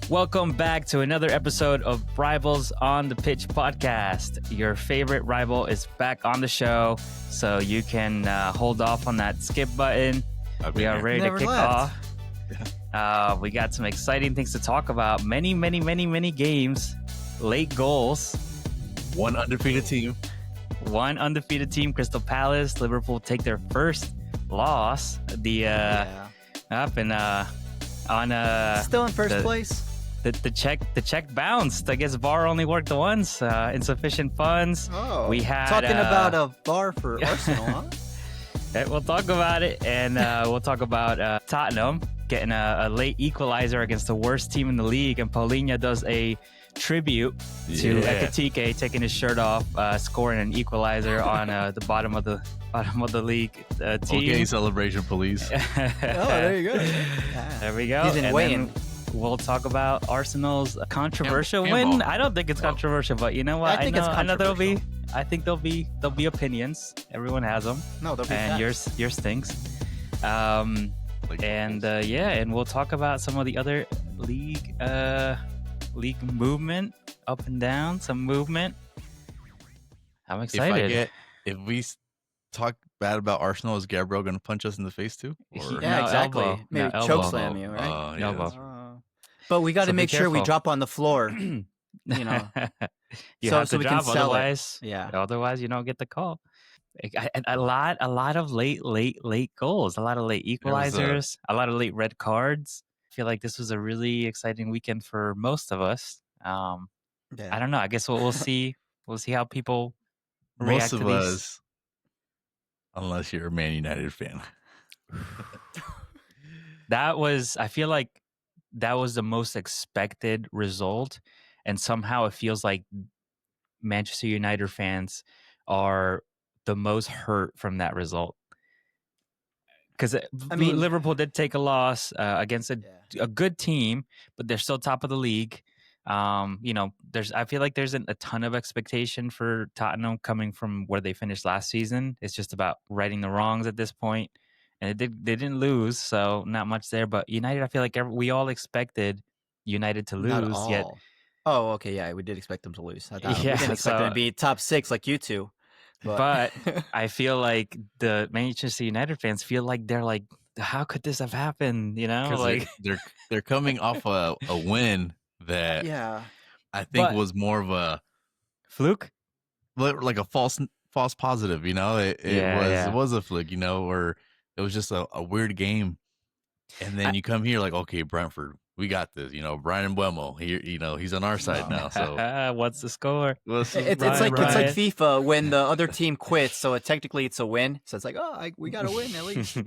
Welcome back to another episode of Rivals on the Pitch podcast. Your favorite rival is back on the show, so you can hold off on that skip button. We are ready to kick off. Yeah. We got some exciting things to talk about. Many games, late goals. One undefeated team, Crystal Palace. Liverpool take their first loss. Up and on still in first place. The check bounced. I guess VAR only worked once. Insufficient funds. Oh, we had talking about a VAR for Arsenal, huh? We'll talk about it, and we'll talk about Tottenham getting a late equalizer against the worst team in the league, and Paulinho does a tribute to Ekitike, taking his shirt off, scoring an equalizer on the bottom of the league team. Okay, celebration, police. There you go. There we go. He's in weighing. We'll talk about Arsenal's controversial win. I don't think it's controversial, but you know what? I know there'll be opinions. Everyone has them. No, there'll be and facts. yours stinks. And we'll talk about some of the other league movement, up and down, some movement. I'm excited. If we talk bad about Arsenal, is Gabriel going to punch us in the face too? Or? Yeah, exactly. Elbow. Maybe choke slam you, right? Elbow. But we got to make sure we drop on the floor. You so have to we drop, can sell otherwise, it. Yeah. Otherwise, you don't get the call. A lot of late goals, a lot of late equalizers, a lot of late red cards. I feel like this was a really exciting weekend for most of us. I don't know. I guess we'll see. We'll see how people react to these. Most of us, unless you're a Man United fan. I feel like that was the most expected result, and somehow it feels like Manchester United fans are the most hurt from that result. Because Liverpool did take a loss against a good team, but they're still top of the league. I feel like there's a ton of expectation for Tottenham coming from where they finished last season. It's just about righting the wrongs at this point. And they didn't lose, so not much there. But United, I feel like we all expected United to lose. Yet, oh, okay, yeah, we did expect them to lose. We didn't expect them to be top 6 like you two. But I feel like the Manchester United fans feel like they're like, how could this have happened? You know, like they're coming off a win that I think was more of a fluke, like a false positive. You know, it was a fluke. You know, or it was just a weird game. And then you come here like, okay, Brentford, we got this. You know, Brian Mbeumo, he's on our side now. So what's the score? It's like FIFA when the other team quits, so technically it's a win. So it's like, we got to win at least.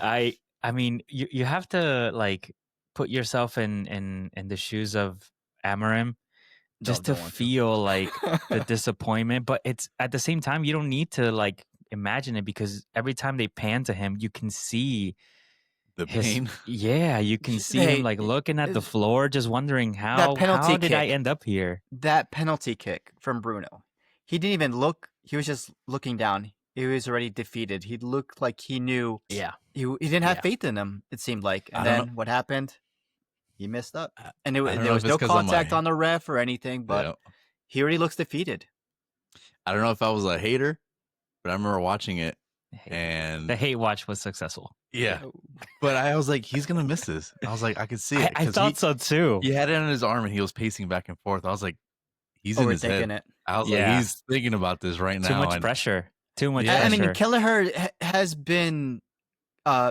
I mean, you have to like put yourself in the shoes of Amorim just to feel like the disappointment. But it's at the same time, you don't need to like imagine it, because every time they pan to him, you can see the pain. You can see him like looking at the floor, just wondering how did I end up here? That penalty kick from Bruno, he didn't even look. He was just looking down. He was already defeated. He looked like he knew. Yeah, he didn't have faith in him, it seemed like. And then what happened? He messed up, and there was no contact on the ref or anything. But he already looks defeated. I don't know if I was a hater, but I remember watching it, and the hate watch was successful. Yeah, but I was like, he's gonna miss this. I was like, I could see it. I thought so too. He had it on his arm, and he was pacing back and forth. I was like, he's in his head. It. I was like, he's thinking about this right now. Too much pressure. I mean, Kelleher has been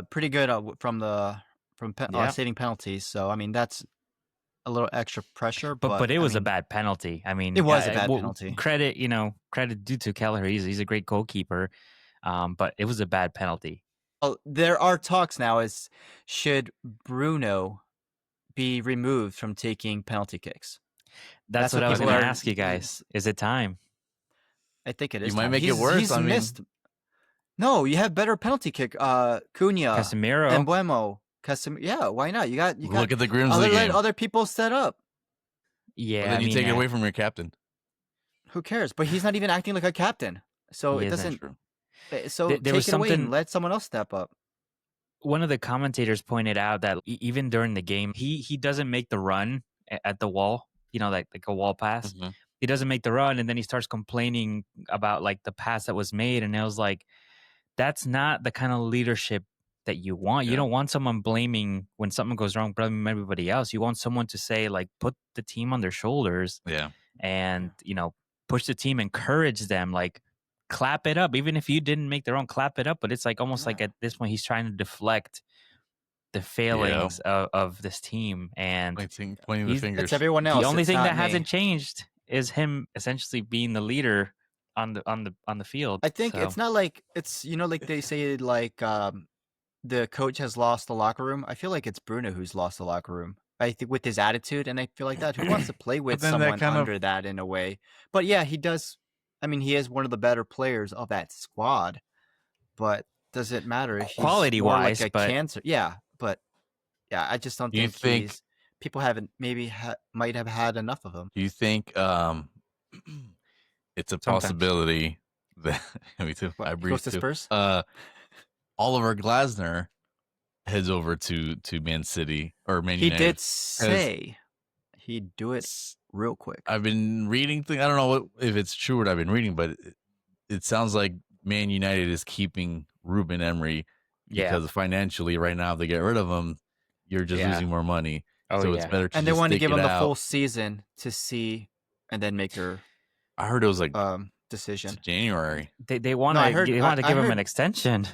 pretty good from saving penalties. So I mean, that's a little extra pressure. But it was a bad penalty. I mean, it was a bad penalty. Credit due to Kelleher. He's a great goalkeeper. But it was a bad penalty. Well, there are talks now as should Bruno be removed from taking penalty kicks. That's what I was going to ask you guys. Is it time? I think it is. You might make it worse. He's missed. No, you have better penalty kick. Cunha, Casemiro, Mbeumo, Yeah, why not? You got look at the Grimsley game. Let other people set up. Yeah, then you take it away from your captain. Who cares? But he's not even acting like a captain. So He it isn't. doesn't. True. So There was take it away and something. let someone else step up. One of the commentators pointed out that even during the game, he doesn't make the run at the wall. Like a wall pass. Mhm. He doesn't make the run, and then he starts complaining about like the pass that was made, and it was like, that's not the kind of leadership that you want. You Yeah. don't want someone blaming when something goes wrong, blaming everybody else. You want someone to say, like, put the team on their shoulders Yeah. and, push the team, encourage them, like, clap it up. Even if you didn't make the run, clap it up. But it's like almost like Yeah. at this point, he's trying to deflect the Yeah. failings of this team. And Pointing the he's fingers. It's everyone else. the only It's thing not that me. hasn't changed is him essentially being the leader on the field. I think So it's not like it's like they say like the coach has lost the locker room. I feel like it's Bruno who's lost the locker room. I think with his attitude, and I feel like that. Who wants to play But with then that someone kind of under that in a way? But yeah, he does. I mean, he is one of the better players of that squad. But does it matter if he's quality more like wise, a but cancer? Yeah, but yeah, I just don't do you think think people haven't might have had enough of him. do you think it's a sometimes. possibility that me too. What, I he breathe goes to too. Spurs? Oliver Glasner heads over to Man City or Man He United. did say he'd do it real quick. I've been reading things. I don't know if it's true what I've been reading, but it sounds like Man United is keeping Ruben Emery because financially right now, if they get rid of him, you're just losing more money. Oh, so it's better to and they just want to stick give it him the out. full season to see and then make their I heard it was like decision. January. They want to give him an extension.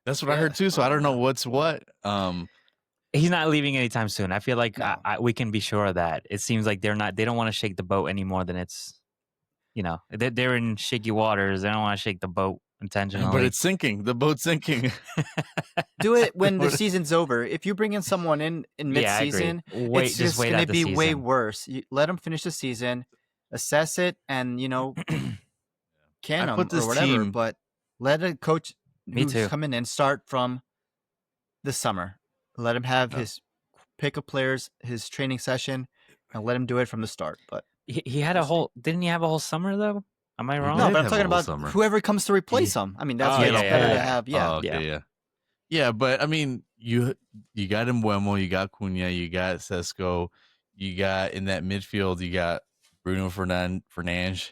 That's what I heard too. So I don't know what's what. He's not leaving anytime soon. I feel like No. we can be sure of that. It seems like they don't want to shake the boat any more than it's, they're in shaky waters. They don't want to shake the boat intentionally. But it's sinking. The boat's sinking. Do it when the season's over. If you bring in someone in mid-season, it's just going to be way worse. You let them finish the season, assess it, and can them or whatever. But let a coach who's coming in start from the summer. Let him have his pick of players, his training session, and let him do it from the start. But he had didn't he have a whole summer though? Am I wrong? No, but I'm talking about whoever comes to replace him. I mean, that's better to have. Yeah. Yeah, but I mean, you got Mbeumo, you got Cunha, you got Sesko, you got in that midfield, you got Bruno Fernandes,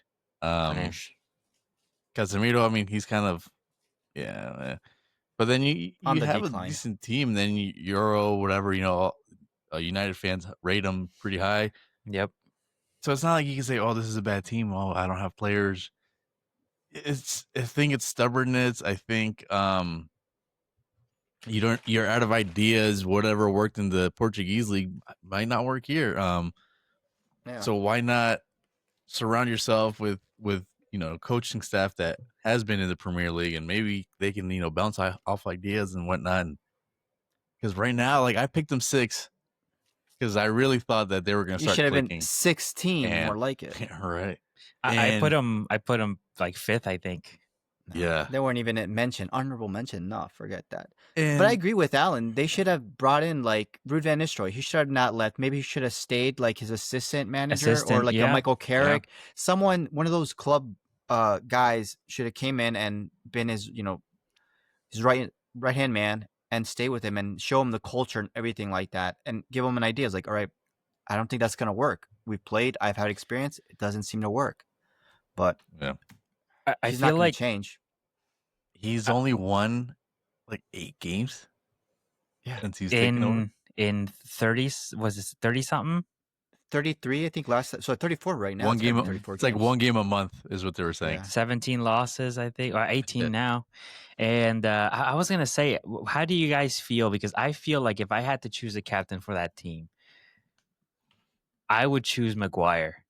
Casemiro. I mean, he's kind of but then you have a decent team. Then Euro, whatever, United fans rate them pretty high. Yep. So it's not like you can say, "Oh, this is a bad team. Oh, I don't have players." I think it's stubbornness. I think you're out of ideas. Whatever worked in the Portuguese league might not work here. So why not surround yourself with coaching staff that has been in the Premier League, and maybe they can bounce off ideas and whatnot. Because right now, like, I picked them 6 because I really thought that they were going to start. You should have been 16, more like it. Right. I put them like 5th, I think. Yeah, they weren't even mentioned. Honorable mention. No, forget that. But I agree with Alan. They should have brought in like Ruud van Nistelrooy. He should have not left. Maybe he should have stayed like his assistant manager or like a Michael Carrick. Someone, one of those club guys should have came in and been his his right hand man and stay with him and show him the culture and everything like that and give him an idea. It's like, all right, I don't think that's gonna work. We've played. I've had experience. It doesn't seem to work. But I he's feel not like change. He's only won like 8 games. Yeah, since he's taken over. In 30s, was it 30 something? 33, I think last. So 34 right now. One game. It's like one game a month is what they were saying. 17 losses, I think, or 18 now. And I was gonna say, how do you guys feel? Because I feel like if I had to choose a captain for that team, I would choose Maguire.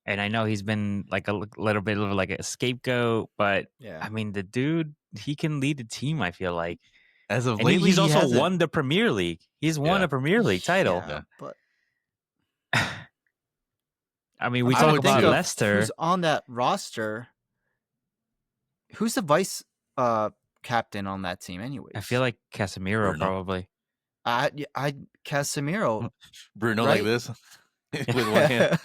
And I know he's been like a little bit of like a scapegoat, but I mean, the dude, he can lead the team, I feel like. As of lately, he's also won the Premier League. He's won a Premier League title. But I mean, we talk about Leicester. Who's on that roster? Who's the vice captain on that team anyways? I feel like Casemiro, probably. Casemiro. Bruno, right? like this? with one hand.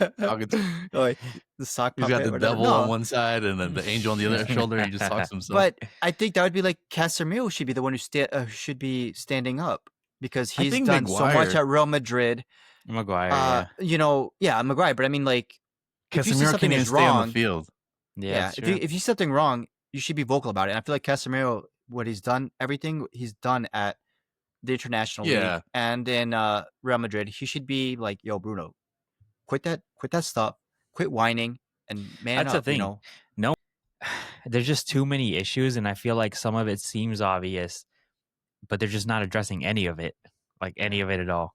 Like the sock He's puppet got or the whatever. devil on one side and then the angel on the other shoulder. And he just talks to himself. But I think that would be like Casemiro should be the one who should be standing up because he's done so much at Real Madrid. Maguire, Maguire. But I mean, like, if you see Casemiro something can't even is stay on wrong, the field. yeah, if you see something wrong, you should be vocal about it. And I feel like Casemiro, what he's done, everything he's done at the International League and in Real Madrid, he should be like, yo, Bruno, quit that stuff, quit whining, and man that's up. the thing. No, there's just too many issues, and I feel like some of it seems obvious, but they're just not addressing any of it, like any of it at all.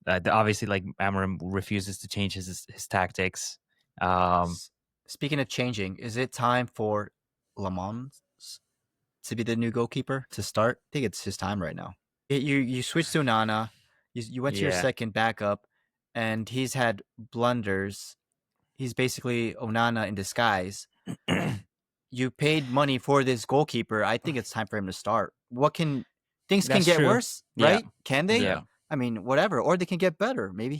Obviously, like Amorim refuses to change his tactics. Speaking of changing, is it time for Lamont to be the new goalkeeper to start? I think it's his time right now. You switched to Onana. You went to your second backup, and he's had blunders. He's basically Onana in disguise. You paid money for this goalkeeper. I think it's time for him to start. Things can get worse, right? Can they? Yeah. I mean, whatever. Or they can get better. Maybe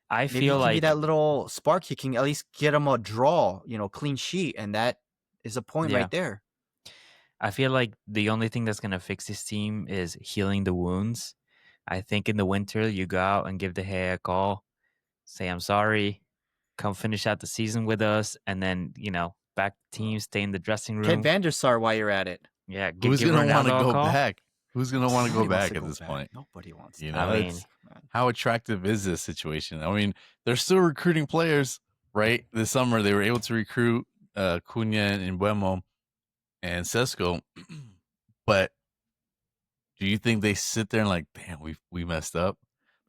I feel feel like be that little spark. He can at least get him a draw, clean sheet, and that is a point right there. I feel like the only thing that's going to fix this team is healing the wounds. I think in the winter, you go out and give De Gea a call, say, I'm sorry, come finish out the season with us, and then, back the team, stay in the dressing room. Get Van der Sar while you're at it. Yeah. Who's going to want to go back? Who's going to want to go back at this point? Nobody wants to. I mean, how attractive is this situation? I mean, they're still recruiting players, right? This summer, they were able to recruit Cunha and Buemo and Sesko, but do you think they sit there and like, damn, we messed up?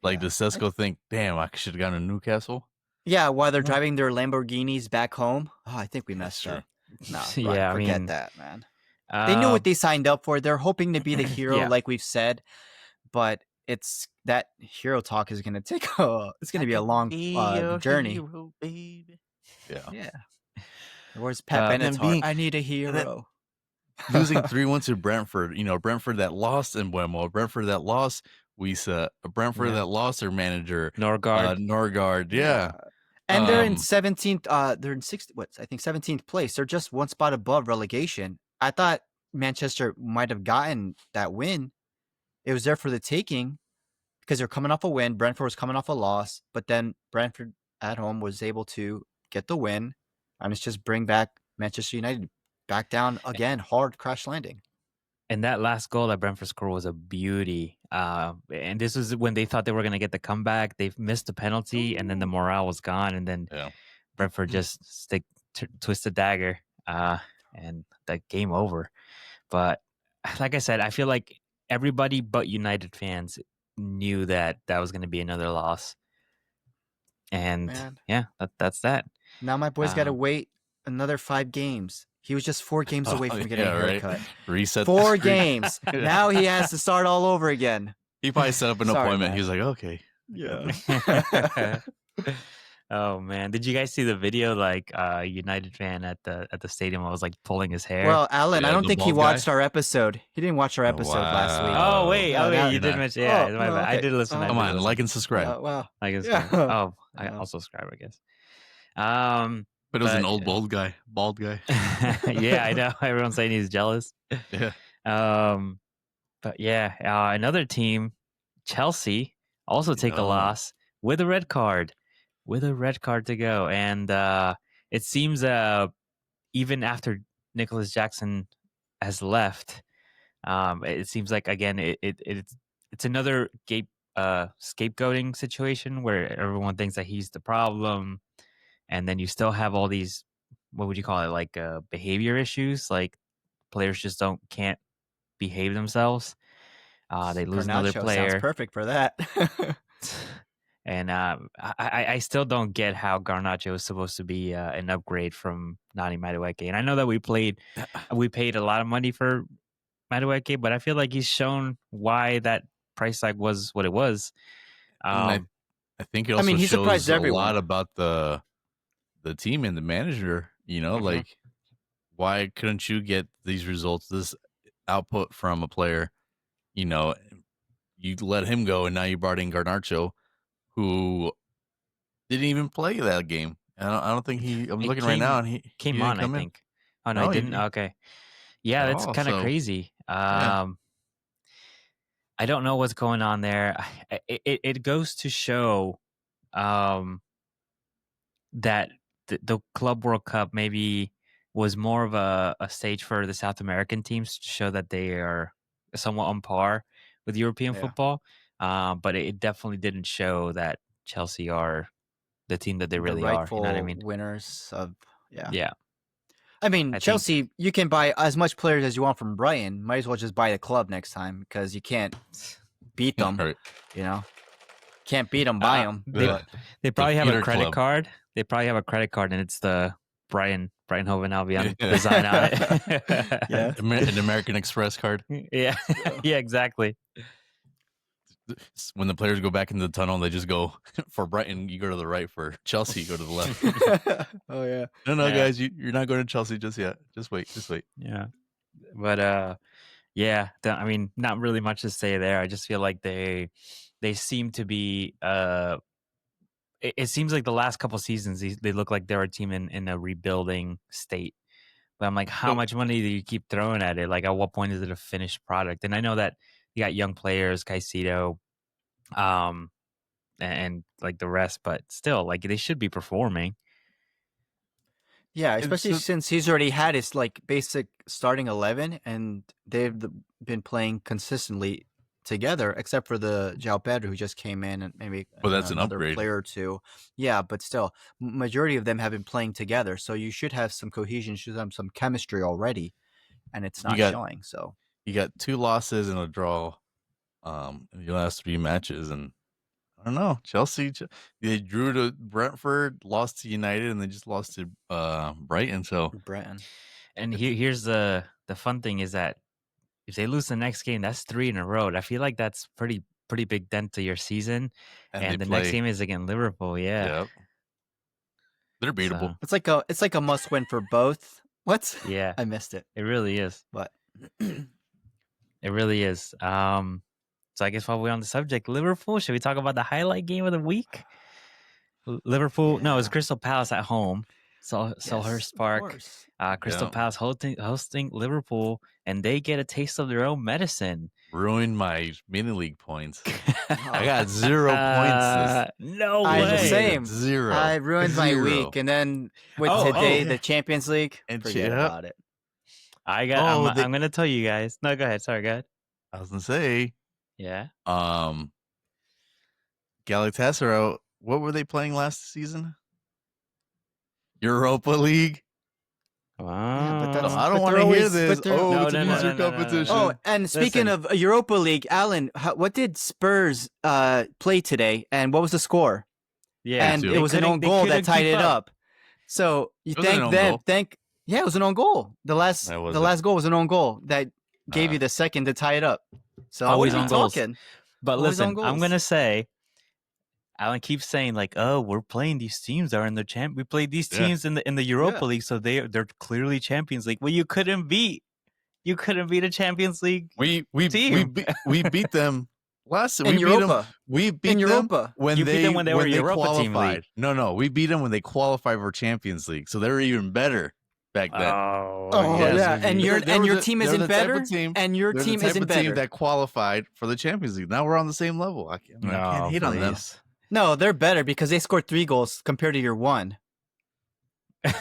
Like, does Sesko think, damn, I should have gone to Newcastle? Yeah, while they're driving their Lamborghinis back home. Oh, I think we messed up. No, forget that, man. They knew what they signed up for. They're hoping to be the hero, like we've said, but it's that hero talk is going to take it's going to be a long journey. Hero, baby. Yeah. Where's Pep Benatar? I need a hero. Losing 3-1 to Brentford, Brentford that lost in Buemo, Brentford that lost Wisa, Brentford that lost their manager, Norgard, yeah. And they're in 17th, they're in 17th place. They're just one spot above relegation. I thought Manchester might have gotten that win. It was there for the taking because they're coming off a win. Brentford was coming off a loss, but then Brentford at home was able to get the win, and it's just bring back Manchester United back down again, hard crash landing. And that last goal that Brentford scored was a beauty. And this was when they thought they were going to get the comeback. They missed the penalty, and then the morale was gone. And then Brentford just twist the dagger, and the game over. But like I said, I feel like everybody but United fans knew that was going to be another loss. And that's that. Now my boy's got to wait another 5 games. He was just 4 games away from getting a haircut. Right. Reset 4 games. Now he has to start all over again. He probably set up an appointment. Man. He was like, okay. Yeah. Oh man, did you guys see the video? Like United fan at the stadium was like pulling his hair. Well, Alan, I don't think he watched our episode. He didn't watch our episode last week. Oh wait, you did mention. Yeah, okay. I did listen. Come on, like and subscribe. Wow, like and subscribe. I'll subscribe, I guess. But it was an old bald guy. Yeah, I know. Everyone's saying he's jealous. Yeah. But yeah, another team, Chelsea, also take a loss with a red card. With a red card to go. And it seems even after Nicholas Jackson has left, it seems like, again, it's another scapegoating situation where everyone thinks that he's the problem. And then you still have all these, what would you call it, like behavior issues, like players just can't behave themselves. They lose another player. Sounds perfect for that. And I still don't get how Garnacho is supposed to be an upgrade from Nani Madueke. And I know that we paid a lot of money for Madueke, but I feel like he's shown why that price tag was what it was. I think it also he shows surprised everyone. A lot about the team and the manager. Like, why couldn't you get these results, this output from a player? you let him go, and now you brought in Garnacho, who didn't even play that game. I don't think he. I'm looking right now, and he came didn't on, I come in. think. Oh no, he didn't. Okay, yeah, that's kind of crazy. Yeah. I don't know what's going on there. It goes to show that the Club World Cup maybe was more of a stage for the South American teams to show that they are somewhat on par with European football. But it definitely didn't show that Chelsea are the team that they really are. You know what I mean? Winners of Yeah. I mean, Chelsea, you can buy as much players as you want from Brighton. Might as well just buy the club next time because you can't beat them. Right. You know, can't beat them, buy them. They probably have a credit card. They probably have a credit card, and it's the Brighton Hove Albion design on it. Yeah, an American Express card. Yeah, yeah, exactly. When the players go back into the tunnel, they just go for Brighton. You go to the right. For Chelsea, you go to the left. Oh yeah. No, guys, you're not going to Chelsea just yet. Just wait. Yeah, but yeah. I mean, not really much to say there. I just feel like they seem to be. It seems like the last couple seasons they look like they're a team in a rebuilding state. But I'm like, how much money do you keep throwing at it? Like, at what point is it a finished product? And I know that you got young players, Caicedo, and like the rest, but still, like, they should be performing. Yeah, especially since he's already had his like basic starting 11, and they've been playing consistently together, except for the João Pedro who just came in and maybe that's another an upgrade. player or two. Yeah, but still, majority of them have been playing together, so you should have some cohesion, should have some chemistry already, and it's not showing. So you got 2 losses and a draw in the last 3 matches, and I don't know. Chelsea, they drew to Brentford, lost to United, and they just lost to Brighton. So and here's the fun thing is that if they lose the next game, that's 3 in a row. I feel like that's pretty big dent to your season. And the next game is against Liverpool. Yeah. Yep. They're beatable. So, it's like a must win for both. What? Yeah. I missed it. It really is. But it really is. So I guess while we're on the subject, Liverpool, should we talk about the highlight game of the week? Liverpool, no, it's Crystal Palace at home. Selhurst Park. Crystal Palace hosting Liverpool, and they get a taste of their own medicine. Ruined my mini league points. I got 0 points. No way. I'm the same. 0. I ruined my week, and then with today the Champions League, and forget about it. I'm going to tell you guys. No, go ahead. Sorry, go ahead. I was going to say. Yeah. Galatasaray, what were they playing last season? Europa League. Wow. Yeah, I don't want to hear this. It's an easier competition. Oh, and speaking of Europa League, Alan, what did Spurs play today, and what was the score? Yeah, and it was an own goal that tied it up. So you thank them. Yeah, it was an own goal. The last goal was an own goal that gave you the second to tie it up. So always on talking. But listen, I'm gonna say, Alan keeps saying like, "Oh, we're playing these teams that are in the champ. We played these teams in the Europa League, so they're clearly Champions League." Well, you couldn't beat a Champions League. We beat them last. In Europa. We beat them when you beat them when they were Europa qualified. Team League. No, we beat them when they qualified for Champions League, so they were even better back then. And your team isn't better, and your team isn't better. Team that qualified for the Champions League. Now we're on the same level. I can't hate on them. No, they're better because they scored 3 goals compared to your 1.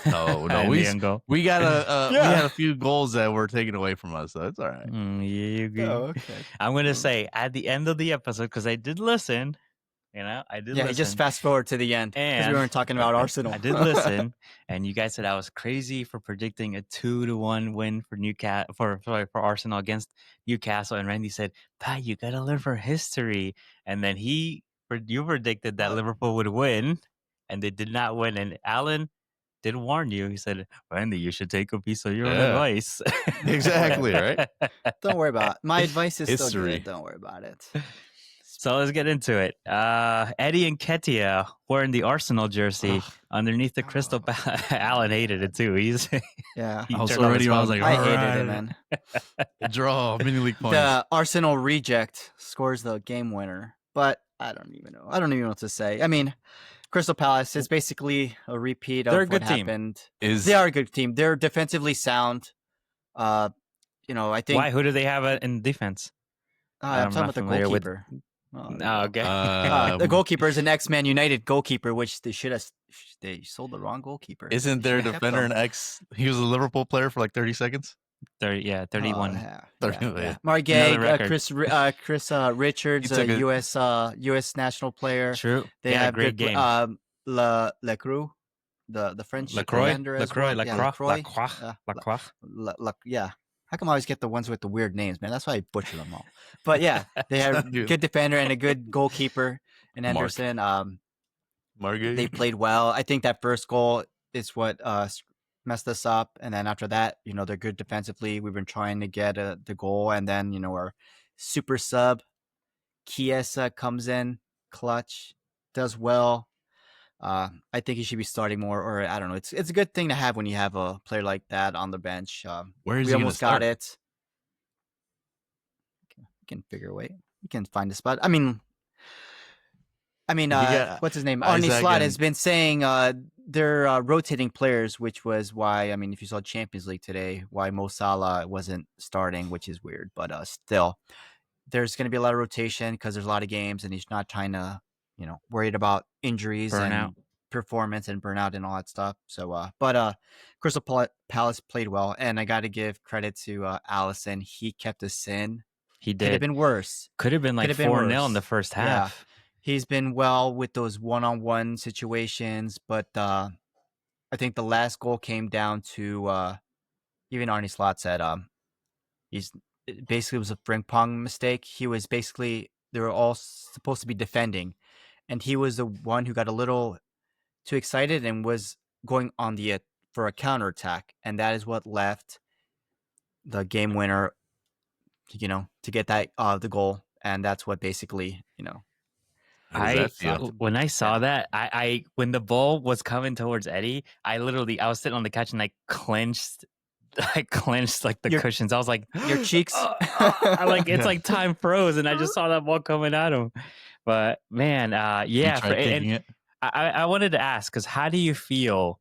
No, we got we had a few goals that were taken away from us, so it's all right. Okay. I'm gonna say at the end of the episode, because I did listen. I did. Yeah, just fast forward to the end because we weren't talking about Arsenal. I did listen, and you guys said I was crazy for predicting a 2-1 win for Newcastle for Arsenal against Newcastle. And Randy said, "Pat, you gotta learn from history." And then you predicted that Liverpool would win, and they did not win. And Alan did warn you. He said, "Randy, you should take a piece of your own advice." Exactly, right? Don't worry about it. My advice is still good. Don't worry about it. So let's get into it. Eddie Nketiah wearing the Arsenal jersey underneath the Crystal Palace. Alan hated it too. Yeah. He I was turned off his already. I phone. was like, I all hated right, it, man. Draw mini league points. The Arsenal reject scores the game winner, but I don't even know. I don't even know what to say. I mean, Crystal Palace is basically a repeat of what happened. They are a good team. They're defensively sound. I think. Why? Who do they have in defense? I'm talking about the goalkeeper. Okay. The goalkeeper is an ex-Man United goalkeeper, which they sold the wrong goalkeeper. Isn't their defender an ex? He was a Liverpool player for like 30 seconds. 31. Margay, Chris Richards, a U.S. national player. True. They have great game. Lacroix, the French defender as well. Lacroix. Yeah. How come I always get the ones with the weird names, man? That's why I butcher them all. But yeah, they have a good defender and a good goalkeeper in Anderson. They played well. I think that first goal is what messed us up. And then after that, they're good defensively. We've been trying to get the goal. And then, our super sub, Chiesa, comes in, clutch, does well. I think he should be starting more, or I don't know. It's a good thing to have when you have a player like that on the bench. Where is we he almost got it. We can figure a way. We can find a spot. I mean, what's his name? Arne Slot has been saying they're rotating players, which was why. If you saw Champions League today, why Mo Salah wasn't starting, which is weird, but still, there's going to be a lot of rotation because there's a lot of games, and he's not trying to. Worried about injuries and performance and burnout and all that stuff. So, but Crystal Palace played well, and I got to give credit to Allison. He kept us in. He did. Could have been worse. Could have been like 4-0 in the first half. Yeah. He's been well with those one-on-one situations, but I think the last goal came down to even Arne Slot said it basically was a Frimpong mistake. He was basically they were all supposed to be defending. And he was the one who got a little too excited and was going on for a counterattack. And that is what left the game winner, to get that the goal. And that's what basically, when I saw that, I when the ball was coming towards Eddie, I was sitting on the couch and I clenched like the cushions. I was like, your cheeks. It's like time froze, and I just saw that ball coming at him. But man, I wanted to ask, because how do you feel?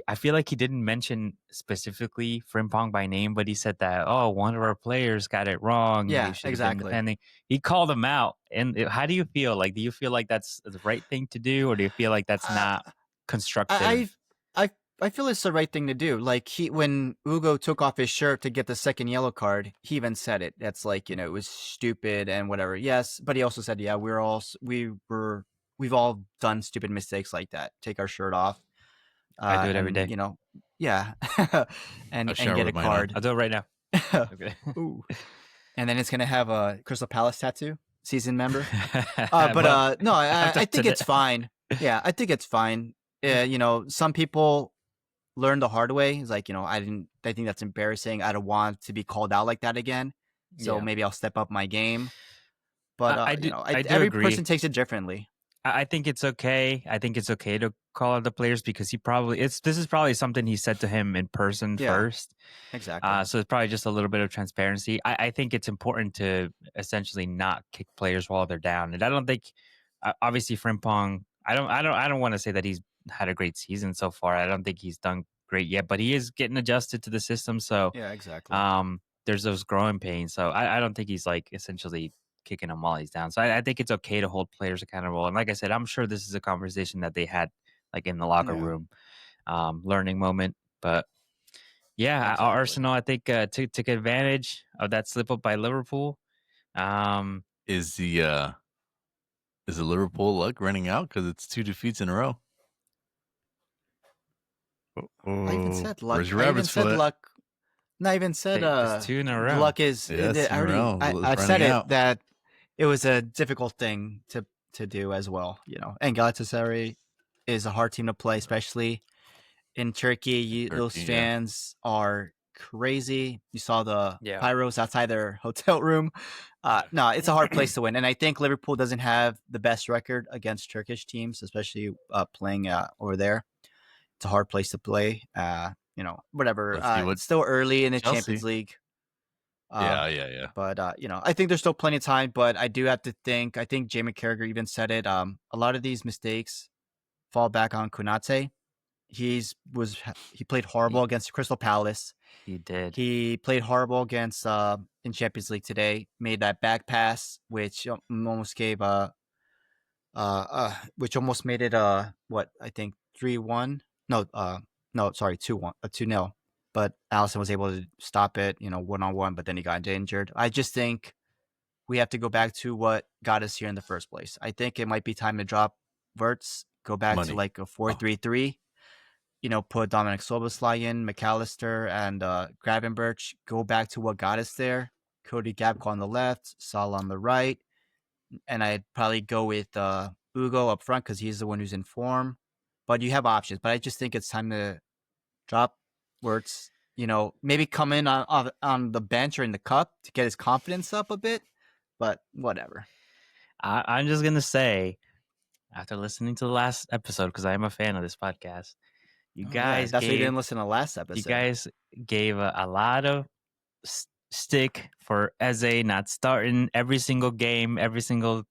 I feel like he didn't mention specifically Frimpong by name, but he said that one of our players got it wrong. Yeah, exactly. He called him out. And how do you feel? Like, do you feel like that's the right thing to do, or do you feel like that's not constructive? I feel it's the right thing to do. Like when Ugo took off his shirt to get the second yellow card, he even said it. That's like, it was stupid and whatever. Yes, but he also said, yeah, we've all done stupid mistakes like that. Take our shirt off. I do it every day. Yeah, and get a card. I'll do it right now. Okay. Ooh. And then it's gonna have a Crystal Palace tattoo, season member. But no, I think it's fine. Yeah, I think it's fine. Some people learn the hard way. It's like, I think that's embarrassing. I don't want to be called out like that again. So maybe I'll step up my game. But every person takes it differently. I think it's okay. I think it's okay to call out the players because this is probably something he said to him in person first. Exactly. So it's probably just a little bit of transparency. I think it's important to essentially not kick players while they're down. And I don't think, obviously, Frimpong. I don't want to say that he's had a great season so far. I don't think he's done great yet, but he is getting adjusted to the system. So yeah, exactly. There's those growing pains. So I don't think he's like essentially kicking him while he's down. So I think it's okay to hold players accountable. And like I said, I'm sure this is a conversation that they had like in the locker room, learning moment. But yeah, exactly. Arsenal, I think took advantage of that slip up by Liverpool. Is the Liverpool luck running out because it's 2 defeats in a row? I even said luck. Where's your rabbit's foot? Luck. No, I even said it's 2 in a row. Luck is. I said it that it was a difficult thing to do as well. And Galatasaray is a hard team to play, especially in Turkey. Those fans are crazy. You saw the pyros outside their hotel room. No, it's a hard place to win. And I think Liverpool doesn't have the best record against Turkish teams, especially playing over there. It's a hard place to play. Whatever. It's still early in the Champions League. Yeah. But I think there's still plenty of time. But I do have to think. I think Jamie Carragher even said it. A lot of these mistakes fall back on Konate. He played horrible against Crystal Palace. He did. He played horrible against in Champions League today. Made that back pass, which almost gave which almost made it what I think 3-1. No, sorry, 2-1, 2-0. But Alisson was able to stop it, 1-on-1. But then he got injured. I just think we have to go back to what got us here in the first place. I think it might be time to drop Wirtz, go back to like a 4-3-3. Put Dominic Szoboszlai in, McAllister, and Gravenberch. Go back to what got us there. Cody Gakpo on the left, Salah on the right. And I'd probably go with Ugo up front because he's the one who's in form. But you have options. But I just think it's time to drop Wirtz. Maybe come in on the bench or in the cup to get his confidence up a bit. But whatever. I'm just going to say, after listening to the last episode, because I am a fan of this podcast, you guys that's why you didn't listen to last episode. You guys gave a lot of stick for Eze not starting every single game, every single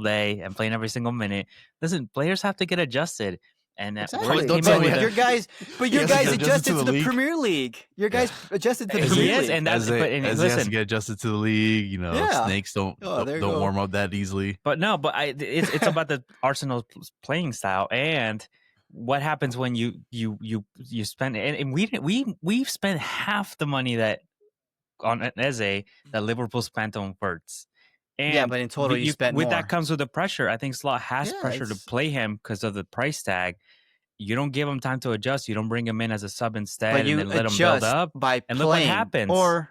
day, and playing every single minute. Listen, players have to get adjusted. And exactly. Your guys adjusted to the Premier League. Your guys adjusted to the Premier League. And that's listen, has to get adjusted to the league. Snakes don't warm up that easily. But it's about the Arsenal playing style and what happens when you spend, and we've spent half the money that on Eze that Liverpool spent on Wirtz. And but in total you spent more. That comes with the pressure. I think Slot has pressure to play him because of the price tag. You don't give him time to adjust. You don't bring him in as a sub instead, and then let him build up. By and playing, look what happens. Or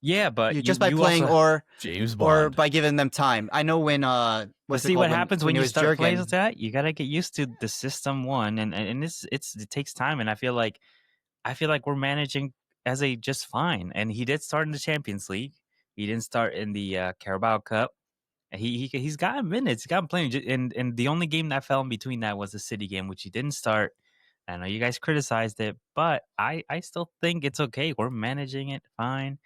but you by playing, or James Bond, or by giving them time. I know when what happens when you start playing with that. You gotta get used to the system and it takes time. And I feel like we're managing Eze just fine. And he did start in the Champions League. He didn't start in the Carabao Cup. He's gotten minutes. He's gotten playing. And the only game that fell in between that was the City game, which he didn't start. I know you guys criticized it, but I still think it's okay. We're managing it fine.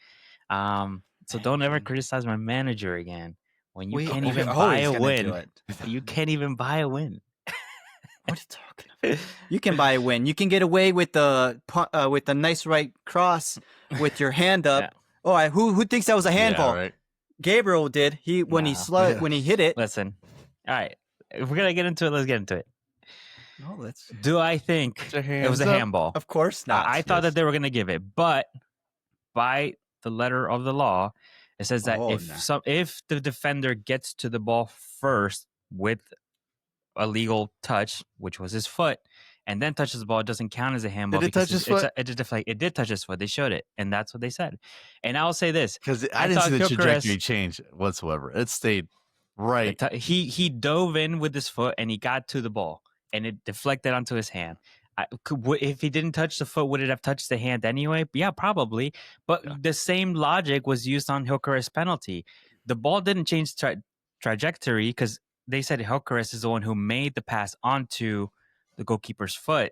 So don't ever criticize my manager again when you can't even buy a win. You can't even buy a win. What are you talking about? You can buy a win. You can get away with the nice right cross with your hand up. Yeah. Oh, who thinks that was a handball? Yeah, right. Gabriel did. When he hit it. Listen, all right. If we're gonna get into it, let's get into it. No, Do I think it was a handball? Of course not. I thought that they were gonna give it, but by the letter of the law, it says that if the defender gets to the ball first with a legal touch, which was his foot, and then touches the ball, it doesn't count as a handball. Did it touch his foot? It did touch his foot. They showed it, and that's what they said. And I'll say this because I didn't see the trajectory change whatsoever. It stayed right. He dove in with his foot and he got to the ball, and it deflected onto his hand. If he didn't touch the foot, would it have touched the hand anyway? Yeah, probably. But the same logic was used on Gyökeres' penalty. The ball didn't change trajectory because they said Gyökeres is the one who made the pass onto the goalkeeper's foot.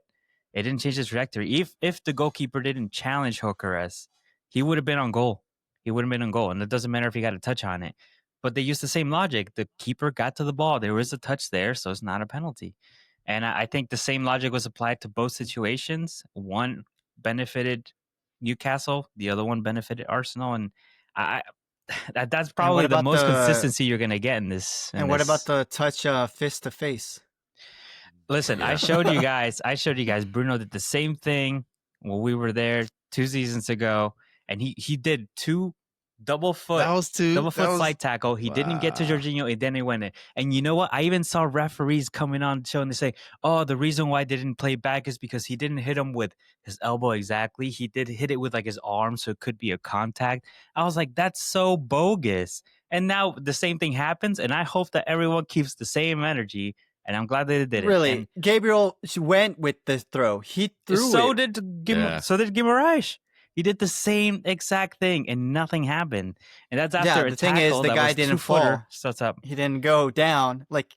It didn't change the trajectory. If the goalkeeper didn't challenge Gyökeres, he would have been on goal. And it doesn't matter if he got a touch on it. But they used the same logic. The keeper got to the ball. There was a touch there, so it's not a penalty. And I think the same logic was applied to both situations. One benefited Newcastle, the other one benefited Arsenal, and that's probably the most consistency you're going to get in this. What about the touch fist to face? Listen, I showed you guys. Bruno did the same thing when we were there 2 seasons ago, and he did two double foot slide tackle. He didn't get to Jorginho, and then he went in. And you know what? I even saw referees coming on show and they say, "Oh, the reason why they didn't play back is because he didn't hit him with his elbow exactly. He did hit it with like his arm, so it could be a contact." I was like, "That's so bogus." And now the same thing happens, and I hope that everyone keeps the same energy. And I'm glad they did it. Really, Gabriel went with the throw. He threw it. So did Guimaraes. He did the same exact thing, and nothing happened. And that's after a the thing tackle is, the that guy was didn't 2-footer. fall. Starts up. He didn't go down. Like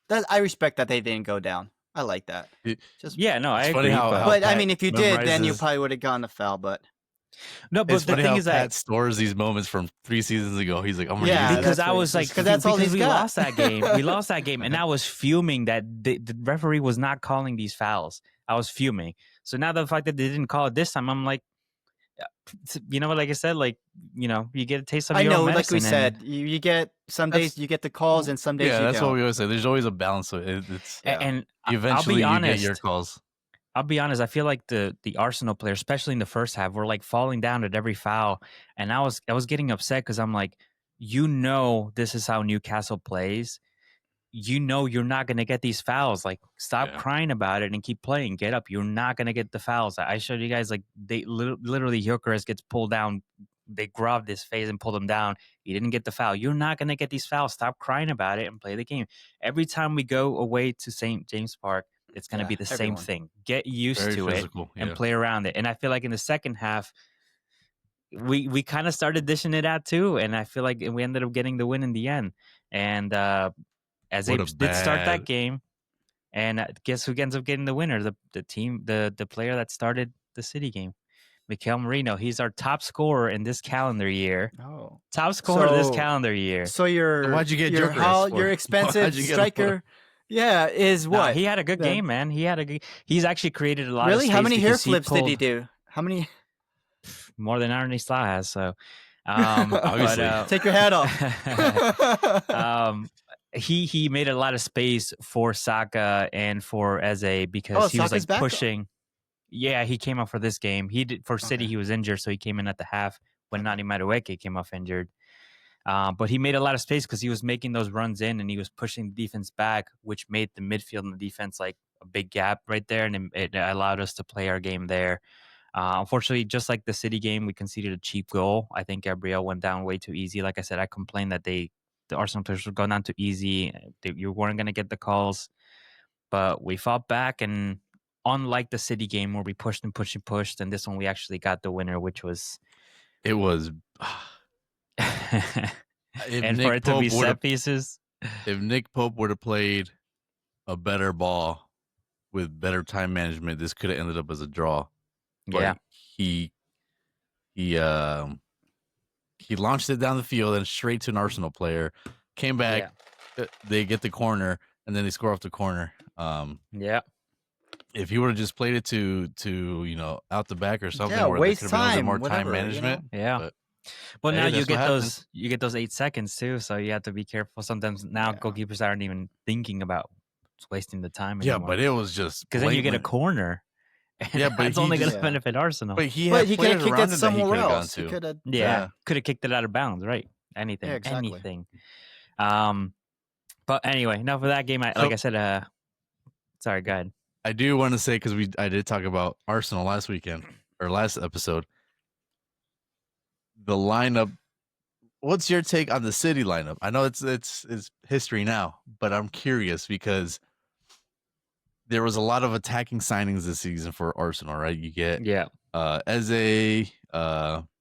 that, I respect that they didn't go down. I like that. I agree. Funny how but Pat I mean, if you did, then you probably would have gotten a foul. But no, but it's the funny thing how is Pat that stores these moments from 3 seasons ago. He's like, I'm gonna use because this. I was like, because that's all he's we got. lost that game. We lost that game, and I was fuming that the referee was not calling these fouls. I was fuming. So now the fact that they didn't call it this time, I'm like, you know what? Like I said, like you get a taste of your own medicine. Like we said, you get some days you get the calls, and some days you don't. That's what we always say. There's always a balance. It's and eventually you get your calls. I'll be honest. I feel like the Arsenal players, especially in the first half, were like falling down at every foul, and I was getting upset because I'm like, this is how Newcastle plays. You're not going to get these fouls. Like, stop crying about it and keep playing. Get up. You're not going to get the fouls. I showed you guys, like, they literally Gyökeres gets pulled down. They grabbed his face and pulled him down. He didn't get the foul. You're not going to get these fouls. Stop crying about it and play the game. Every time we go away to St. James Park, it's going to be the same thing. Get used to physical, it and play around it. And I feel like in the second half, we kind of started dishing it out too. And I feel like we ended up getting the win in the end. And as they did start that game, and guess who ends up getting the winner? The team, the player that started the City game, Mikel Merino. He's our top scorer in this calendar year. Oh, top scorer this calendar year. So why'd you get your expensive striker? Yeah, is what? No, he had a good game, man. He's actually created a lot. Really, of how many hair flips did he do? How many? More than Arne Slot has. So, obviously, take your hat off. He made a lot of space for Saka and for Eze because he was like pushing. Yeah, he came out for this game. He did for City. He was injured, so he came in at the half when Nani Madueke came off injured. But he made a lot of space because he was making those runs in and he was pushing the defense back, which made the midfield and the defense like a big gap right there, and it allowed us to play our game there. Unfortunately, just like the City game, we conceded a cheap goal. I think Gabriel went down way too easy. Like I said, I complained that the Arsenal players were going down too easy. You weren't going to get the calls, but we fought back. And unlike the City game where we pushed and pushed and pushed, and this one we actually got the winner, which was it was. And for it to be set pieces. If Nick Pope would have played a better ball with better time management, this could have ended up as a draw. But he launched it down the field and straight to an Arsenal player. Came back, they get the corner, and then they score off the corner. If he would have just played it to out the back or something, where waste there could have been time, more time management. But now you get those 8 seconds too, so you have to be careful. Sometimes now goalkeepers aren't even thinking about wasting the time anymore. Yeah, but it was just because then you get a corner. Yeah, but it's only going to benefit Arsenal. But he could have kicked it somewhere else. He could have, could have kicked it out of bounds, right? Anything, anything. But anyway, enough of that game. Like I said, sorry, go ahead. I do want to say because I did talk about Arsenal last weekend or last episode. The lineup. What's your take on the City lineup? I know it's history now, but I'm curious because there was a lot of attacking signings this season for Arsenal, right? You get Eze, Madueke,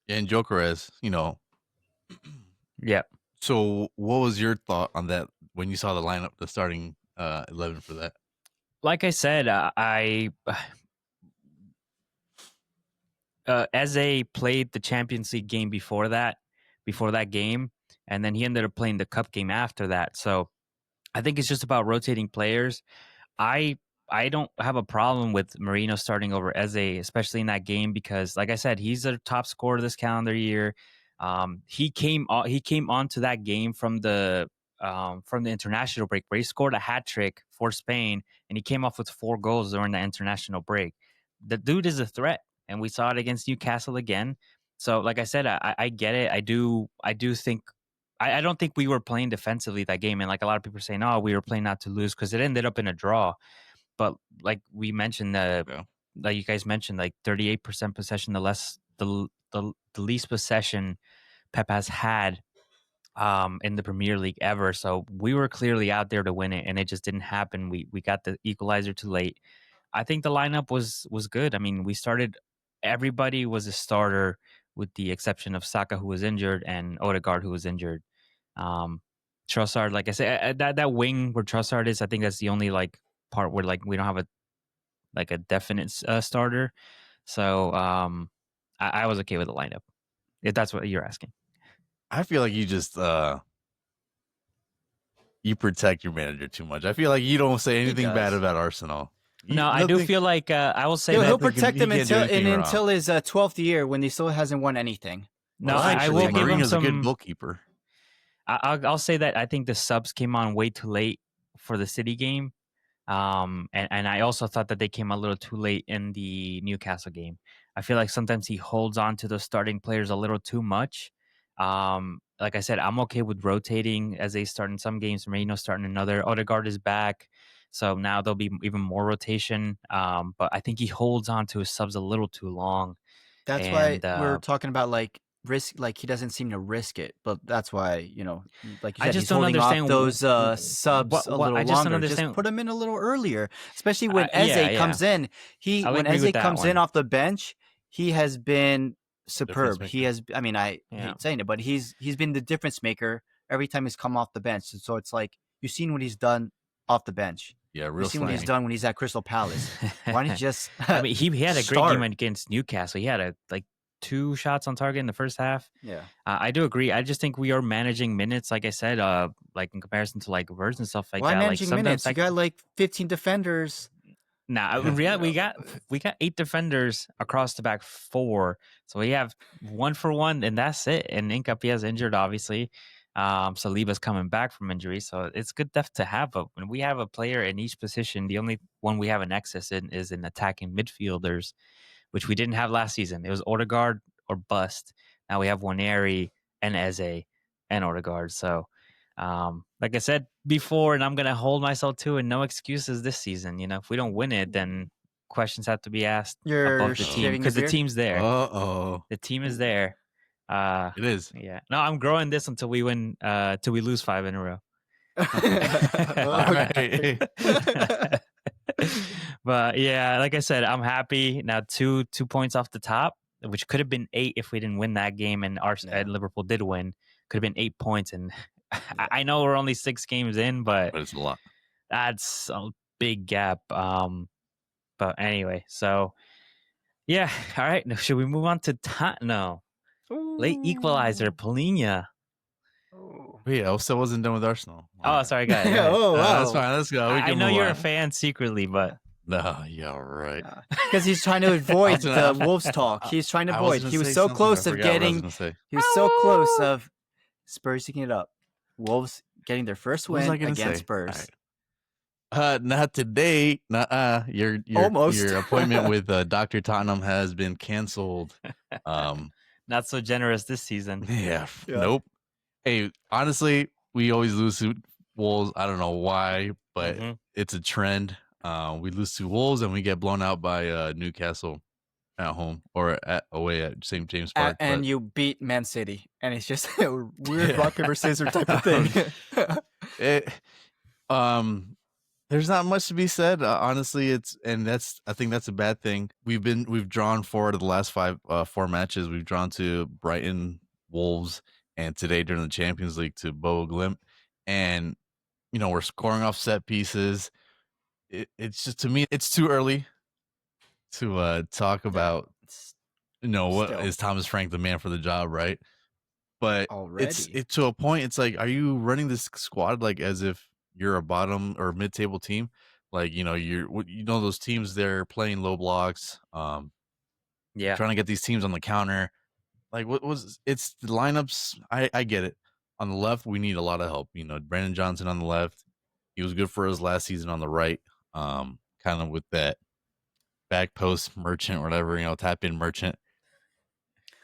and Gyökeres, So what was your thought on that when you saw the lineup, the starting 11 for that? Like I said, Eze played the Champions League game before that game, and then he ended up playing the cup game after that. So I think it's just about rotating players. I don't have a problem with Merino starting over Eze, especially in that game, because like I said, he's a top scorer this calendar year. He came onto that game from the international break where he scored a hat trick for Spain, and he came off with 4 goals during the international break. The dude is a threat, and we saw it against Newcastle again. So, like I said, I get it. I do think I don't think we were playing defensively that game, and like a lot of people are saying, "Oh, we were playing not to lose," because it ended up in a draw. But like we mentioned, like you guys mentioned, like 38% possession, the least possession Pep has had in the Premier League ever. So we were clearly out there to win it, and it just didn't happen. We got the equalizer too late. I think the lineup was good. I mean, we started. Everybody was a starter, with the exception of Saka, who was injured, and Odegaard, who was injured. Um, Trossard, like I said, that wing where Trossard is, I think that's the only like part where like we don't have a definite starter. So I was okay with the lineup, if that's what you're asking. I feel like you just you protect your manager too much. I feel like you don't say anything bad about Arsenal. No, I do feel like I will say he'll protect them until his 12th year when he still hasn't won anything. No, I will give him some. A good goalkeeper. I'll say that I think the subs came on way too late for the City game. And I also thought that they came a little too late in the Newcastle game. I feel like sometimes he holds on to the starting players a little too much. Like I said, I'm okay with rotating as they start in some games. Merino starting another. Odegaard is back, so now there'll be even more rotation. But I think he holds on to his subs a little too long. That's why we're talking about like risk, like he doesn't seem to risk it, but that's why, you know, like you said, he's holding off those subs a little longer. Just put him in a little earlier, especially when Eze comes in. When Eze comes in off the bench, he has been superb. He has, I mean, I hate saying it, but he's been the difference maker every time he's come off the bench. So it's like you've seen what he's done off the bench. Yeah, real. You've seen what he's done when he's at Crystal Palace. Why don't you just? I mean, he had a great game against Newcastle. He had 2 shots on target in the first half. Yeah, I do agree. I just think we are managing minutes, like I said, like in comparison to like Verts and stuff like that. Why managing minutes? You got like 15 defenders. Nah, we got 8 defenders across the back 4, so we have 1 for 1, and that's it. And Nketiah is injured, obviously. Saliba's coming back from injury, so it's good to have. But when we have a player in each position, the only one we have an excess in is in attacking midfielders, which we didn't have last season. It was Odegaard or bust. Now we have Waneri and Eze and Odegaard. So, like I said before, and I'm going to hold myself to it, no excuses this season. You know, if we don't win it, then questions have to be asked about the team, because the team's there. The team is there. It is. Yeah. No, I'm growing this until we win, till we lose 5 in a row. But yeah, like I said, I'm happy now. 2 points off the top, which could have been 8 if we didn't win that game, and Liverpool did win. Could have been 8 points, and I know we're only 6 games in, but it's a lot. That's a big gap. But anyway, so yeah. All right, should we move on to Tottenham? Late equalizer, Palhinha. Wait, I also wasn't done with Arsenal. Oh, sorry, guys. Oh, wow. That's fine. Let's go. I know you're a fan secretly, but no, yeah, right. Because he's trying to avoid the Wolves talk. He's trying to avoid. He was so close of getting. He was so close of Spurs picking it up. Wolves getting their first win against Spurs. Not today. Your Almost. Your appointment with Dr. Tottenham has been canceled. Not so generous this season. Yeah. Nope. Hey, honestly, we always lose to Wolves. I don't know why, but it's a trend. We lose to Wolves and we get blown out by Newcastle at home or away at St. James Park. And you beat Man City, and it's just a weird rock paper scissors type of thing. There's not much to be said. Honestly, I think that's a bad thing. We've drawn 4 of the last 4 matches. We've drawn to Brighton, Wolves, and today during the Champions League to Bo Glimp. And, you know, we're scoring off set pieces. It's just, to me, it's too early to talk about, you know, what is Thomas Frank the man for the job, right? But it's to a point, it's like, are you running this squad like as if you're a bottom or mid-table team? Like, you know, those teams, they're playing low blocks, trying to get these teams on the counter. Like, it's the lineups. I get it. On the left, we need a lot of help. You know, Brandon Johnson on the left, he was good for us last season on the right. Kind of with that back post merchant, whatever, you know, tap in merchant.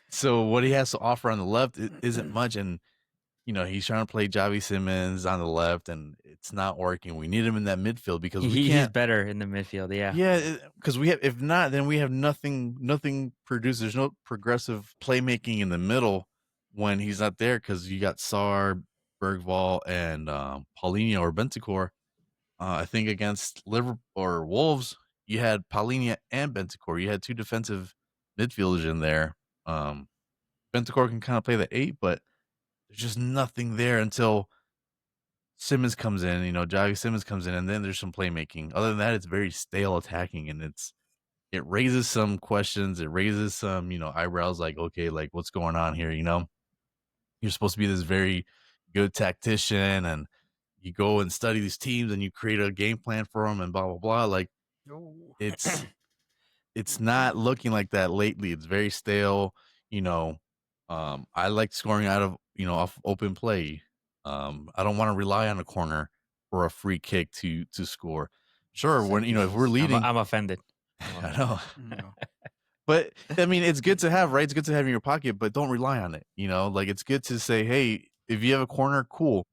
So what he has to offer on the left isn't much, and you know, he's trying to play Javi Simmons on the left, and it's not working. We need him in that midfield because he's better in the midfield. Yeah, because if not, then we have nothing produced. There's no progressive playmaking in the middle. when he's not there because you got Sarr, Bergvall, and Paulinho or Bentancur. I think against Liverpool or Wolves, you had Paulinho and Bentancur. You had two defensive midfielders in there. Um, Bentancur can kind of play the 8, but there's just nothing there until Simmons comes in, Javi Simmons comes in, and then there's some playmaking. Other than that, it's very stale attacking, and it raises some questions. It raises some, eyebrows like, okay, like what's going on here? You're supposed to be this very good tactician, and you go and study these teams, and you create a game plan for them, and blah blah blah. Like Oh. it's it's not looking like that lately. It's very stale. You know, I like scoring out of off open play. I don't want to rely on a corner or a free kick to score. Sure, Set when if we're pieces. leading, I'm offended. I'm I offended. know. No. But I mean, it's good to have, right? It's good to have in your pocket, but don't rely on it. Like it's good to say, hey, if you have a corner, cool.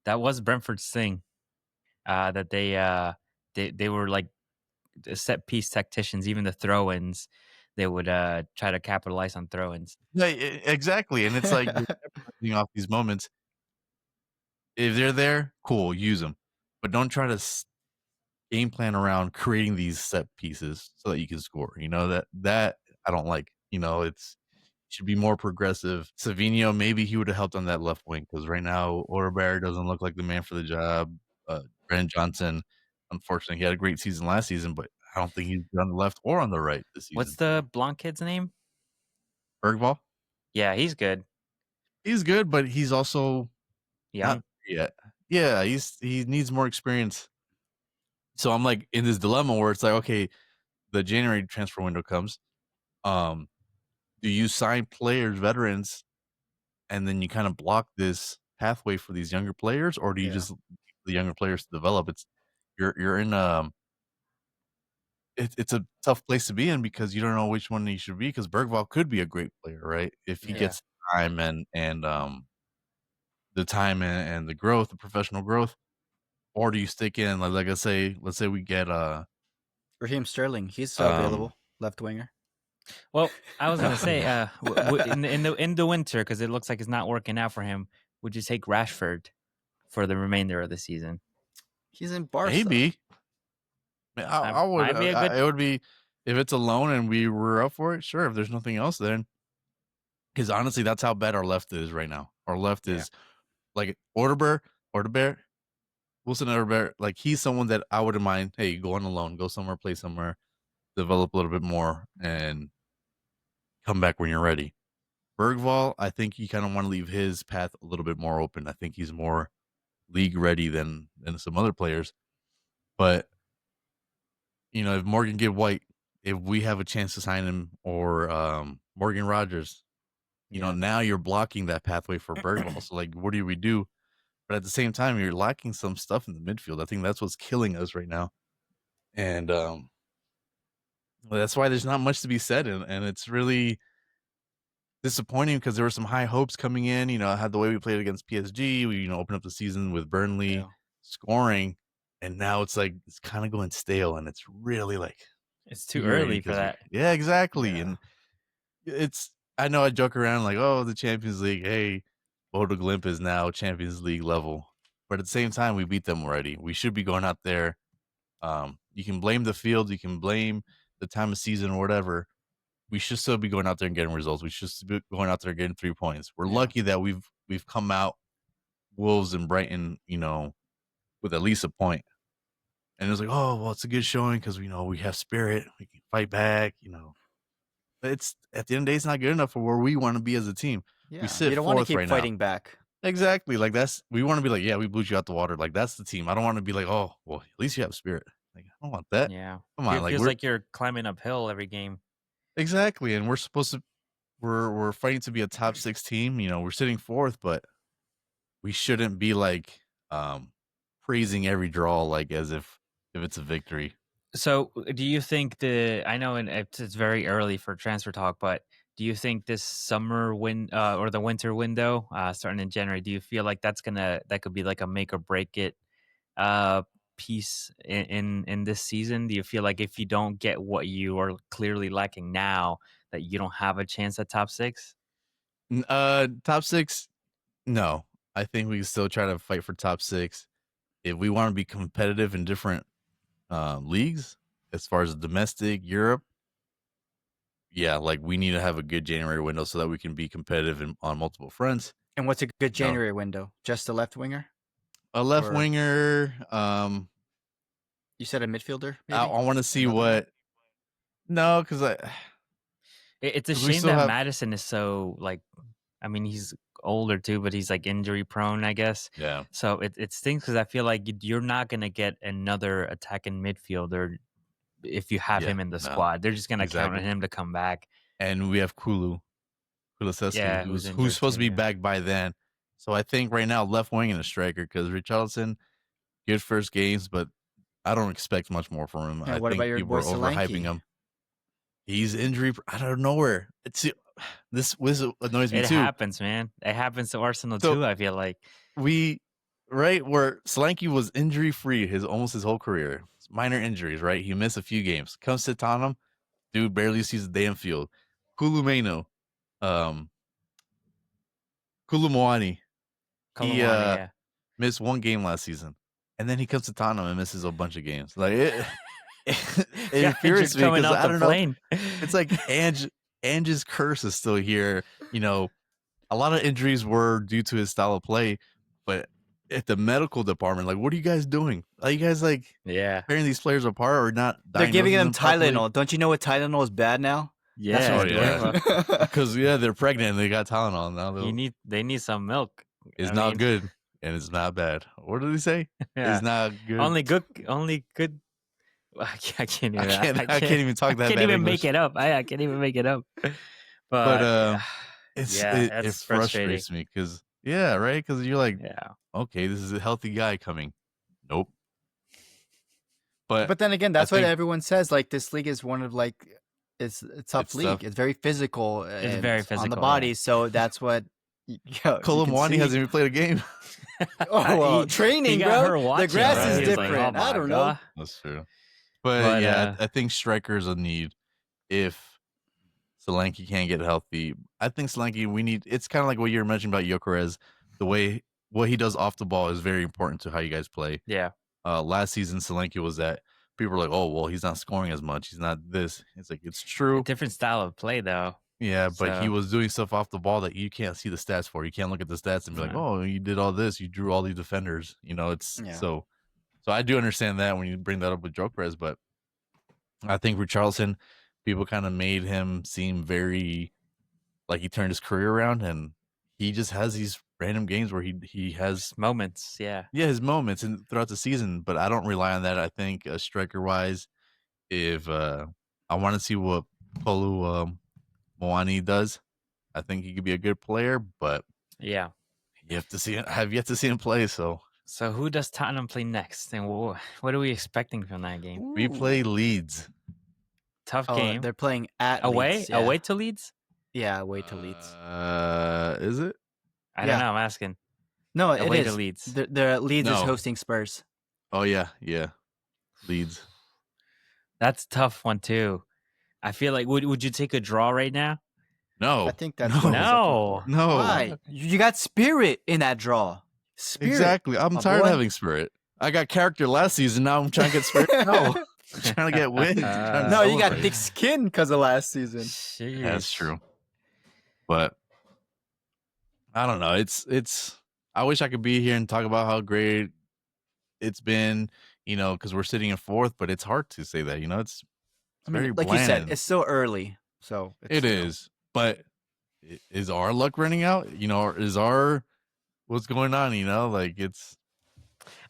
That was Brentford's thing. That they were like set piece tacticians. Even the throw-ins, they would try to capitalize on throw-ins. Yeah, exactly. And it's like you're capitalizing off these moments. If they're there, cool, use them, but don't try to game plan around creating these set pieces so that you can score. That I don't like. It's should be more progressive. Savinho, maybe he would have helped on that left wing because right now Orberg doesn't look like the man for the job. Brandon Johnson, unfortunately, he had a great season last season, but I don't think he's on the left or on the right this What's season. the blonde kid's name? Bergvall, Yeah, he's good. he's good, but he's also not Young. yet. Yeah, he needs more experience. So I'm like in this dilemma where it's like, okay, the January transfer window comes. Um, do you sign players, veterans, and then you kind of block this pathway for these younger players, or do you Yeah. just the younger players to develop? You're in it's a tough place to be in because you don't know which one you should be because Bergvall could be a great player, right? If he Yeah. gets time and the time and the growth, the professional growth, or do you stick in like I say, let's say we get Raheem Sterling. He's um available. Left winger. Well, I was gonna say, yeah. in the winter, because it looks like it's not working out for him. Would you take Rashford for the remainder of the season? He's in Barca. Maybe. I would Might be a good. it would be if it's a loan and we were up for it, sure, if there's nothing else then. Because honestly, that's how bad our left is right now. Our left Yeah. is like Orderbear, Wilson Orderbear, like he's someone that I wouldn't mind, hey, go on a loan, go somewhere, play somewhere, develop a little bit more, and come back when you're ready. Bergvall, I think you kind of want to leave his path a little bit more open. I think he's more league ready than some other players. But if Morgan Gibb White, if we have a chance to sign him, or Morgan Rogers, Yeah. now you're blocking that pathway for Bergvall. So like, what do we do? But at the same time, you're lacking some stuff in the midfield. I think that's what's killing us right now. And well, that's why there's not much to be said, and it's really disappointing because there were some high hopes coming in. I had the way we played against PSG. We opened up the season with Burnley Yeah. scoring, and now it's like it's kind of going stale, and it's really like It's too infuriating early for because that. yeah, exactly, Yeah. and I know I joke around like, oh, the Champions League, hey, Bodo Glimp is now Champions League level, but at the same time, we beat them already. We should be going out there. You can blame the field, you can blame the time of season or whatever. We should still be going out there and getting results. We should still be going out there and getting 3 points. We're Yeah. lucky that we've come out Wolves and Brighton, with at least a point. And it was like, oh well, it's a good showing because we have spirit, we can fight back. But it's at the end of the day, it's not good enough for where we want to be as a team. We Yeah. sit You don't want to fourth keep right now. fighting back. Exactly. Like we want to be like, yeah, we blew you out the water. Like that's the team. I don't want to be like, oh, well, at least you have spirit. Like I don't want that. Yeah, Come on, like feels we're like you're climbing uphill every game. exactly, and we're supposed to we're fighting to be a top 6 team. We're sitting fourth, but we shouldn't be like praising every draw like as if it's a victory. So, do you think I know it's very early for transfer talk, but do you think this summer or the winter window starting in January, do you feel like that could be like a make or break it uh, piece in this season? Do you feel like if you don't get what you are clearly lacking now, that you don't have a chance at top 6? Top 6, no. I think we can still try to fight for top 6. If we want to be competitive in different leagues, as far as domestic, Europe, yeah, like we need to have a good January window so that we can be competitive on multiple fronts. And what's a good January window? Just a left winger? A left winger. You said a midfielder, maybe? I want to see what. No, because it's a shame that Madison is so he's older too, but he's like injury prone, I guess. Yeah. So it stinks because I feel like you're not gonna get another attacking midfielder if you have him in the squad. They're just gonna count on him to come back. And we have Kulusevski, who's supposed to be back by then. So I think right now left wing and a striker, because Richarlison, good first games, but I don't expect much more from him. I think about your people are overhyping him. He's injury out of nowhere. This annoys me too. It happens, man. It happens to Arsenal too, I feel like. Where Solanke was injury free almost his whole career. Minor injuries, right? He missed a few games. Comes to Tottenham, dude barely sees the damn field. Kulumeno, Koulibaly, he missed one game last season, and then he comes to Tottenham and misses a bunch of games. Like it infuriates me because I don't know. It's like Ange's curse is still here. You know, a lot of injuries were due to his style of play, but at the medical department, like, what are you guys doing? Are you guys tearing these players apart or not? They're giving them Tylenol. Properly? Don't you know what Tylenol is bad now? Yeah, because they're pregnant and they got Tylenol now. They need some milk. It's not good and it's not bad. What did he say? Yeah. It's not good. Only good. I can't even talk that. I can't even make it up. I can't even make it up. But it frustrates me because right, because you're like, okay, this is a healthy guy coming. Nope. But then again, that's what everyone says. Like, this league is one of it's a tough league. Tough. It's very physical. It's very physical on the body. Yeah. So that's what. Koulibaly hasn't even played a game. Training, bro. The grass is different. I don't know. That's true. But I think strikers a need if Solanke can't get healthy. I think Solanke, it's kind of like what you were mentioning about Gyökeres. What he does off the ball is very important to how you guys play. Yeah. Last season, Solanke was that. People were like, oh, well, he's not scoring as much. He's not this. It's like, it's true. A different style of play, though. Yeah, but he was doing stuff off the ball that you can't see the stats for. You can't look at the stats and be like, oh, you did all this. You drew all these defenders. You know, so I do understand that when you bring that up with Gyökeres, but I think Richarlison, people kind of made him seem very like he turned his career around, and he just has these random games where he has moments, his moments throughout the season. But I don't rely on that. I think striker wise, if I want to see what Kolo Muani does, I think he could be a good player. But you have to see it. I've yet to see him play. So who does Tottenham play next, and what are we expecting from that game? Ooh. We play Leeds. Tough game. They're playing at away Leeds, away to Leeds. Yeah, away to Leeds. Is it? I don't know. I'm asking. No, it away is. To Leeds. The Leeds is hosting Spurs. Oh yeah, Leeds. That's a tough one too. I feel like would you take a draw right now? No, I think that's no. Why? You got spirit in that draw. Spirit. Exactly. I'm tired of having spirit. I got character last season. Now I'm trying to get spirit. No, I'm trying to get wins. No, you got thick skin because of last season. Jeez. That's true. But I don't know. It's. I wish I could be here and talk about how great it's been. You know, because we're sitting in fourth, but it's hard to say that. You know, it's very like bland. you said, it's still early. So it is. But is our luck running out? You know, what's going on? You know, like it's.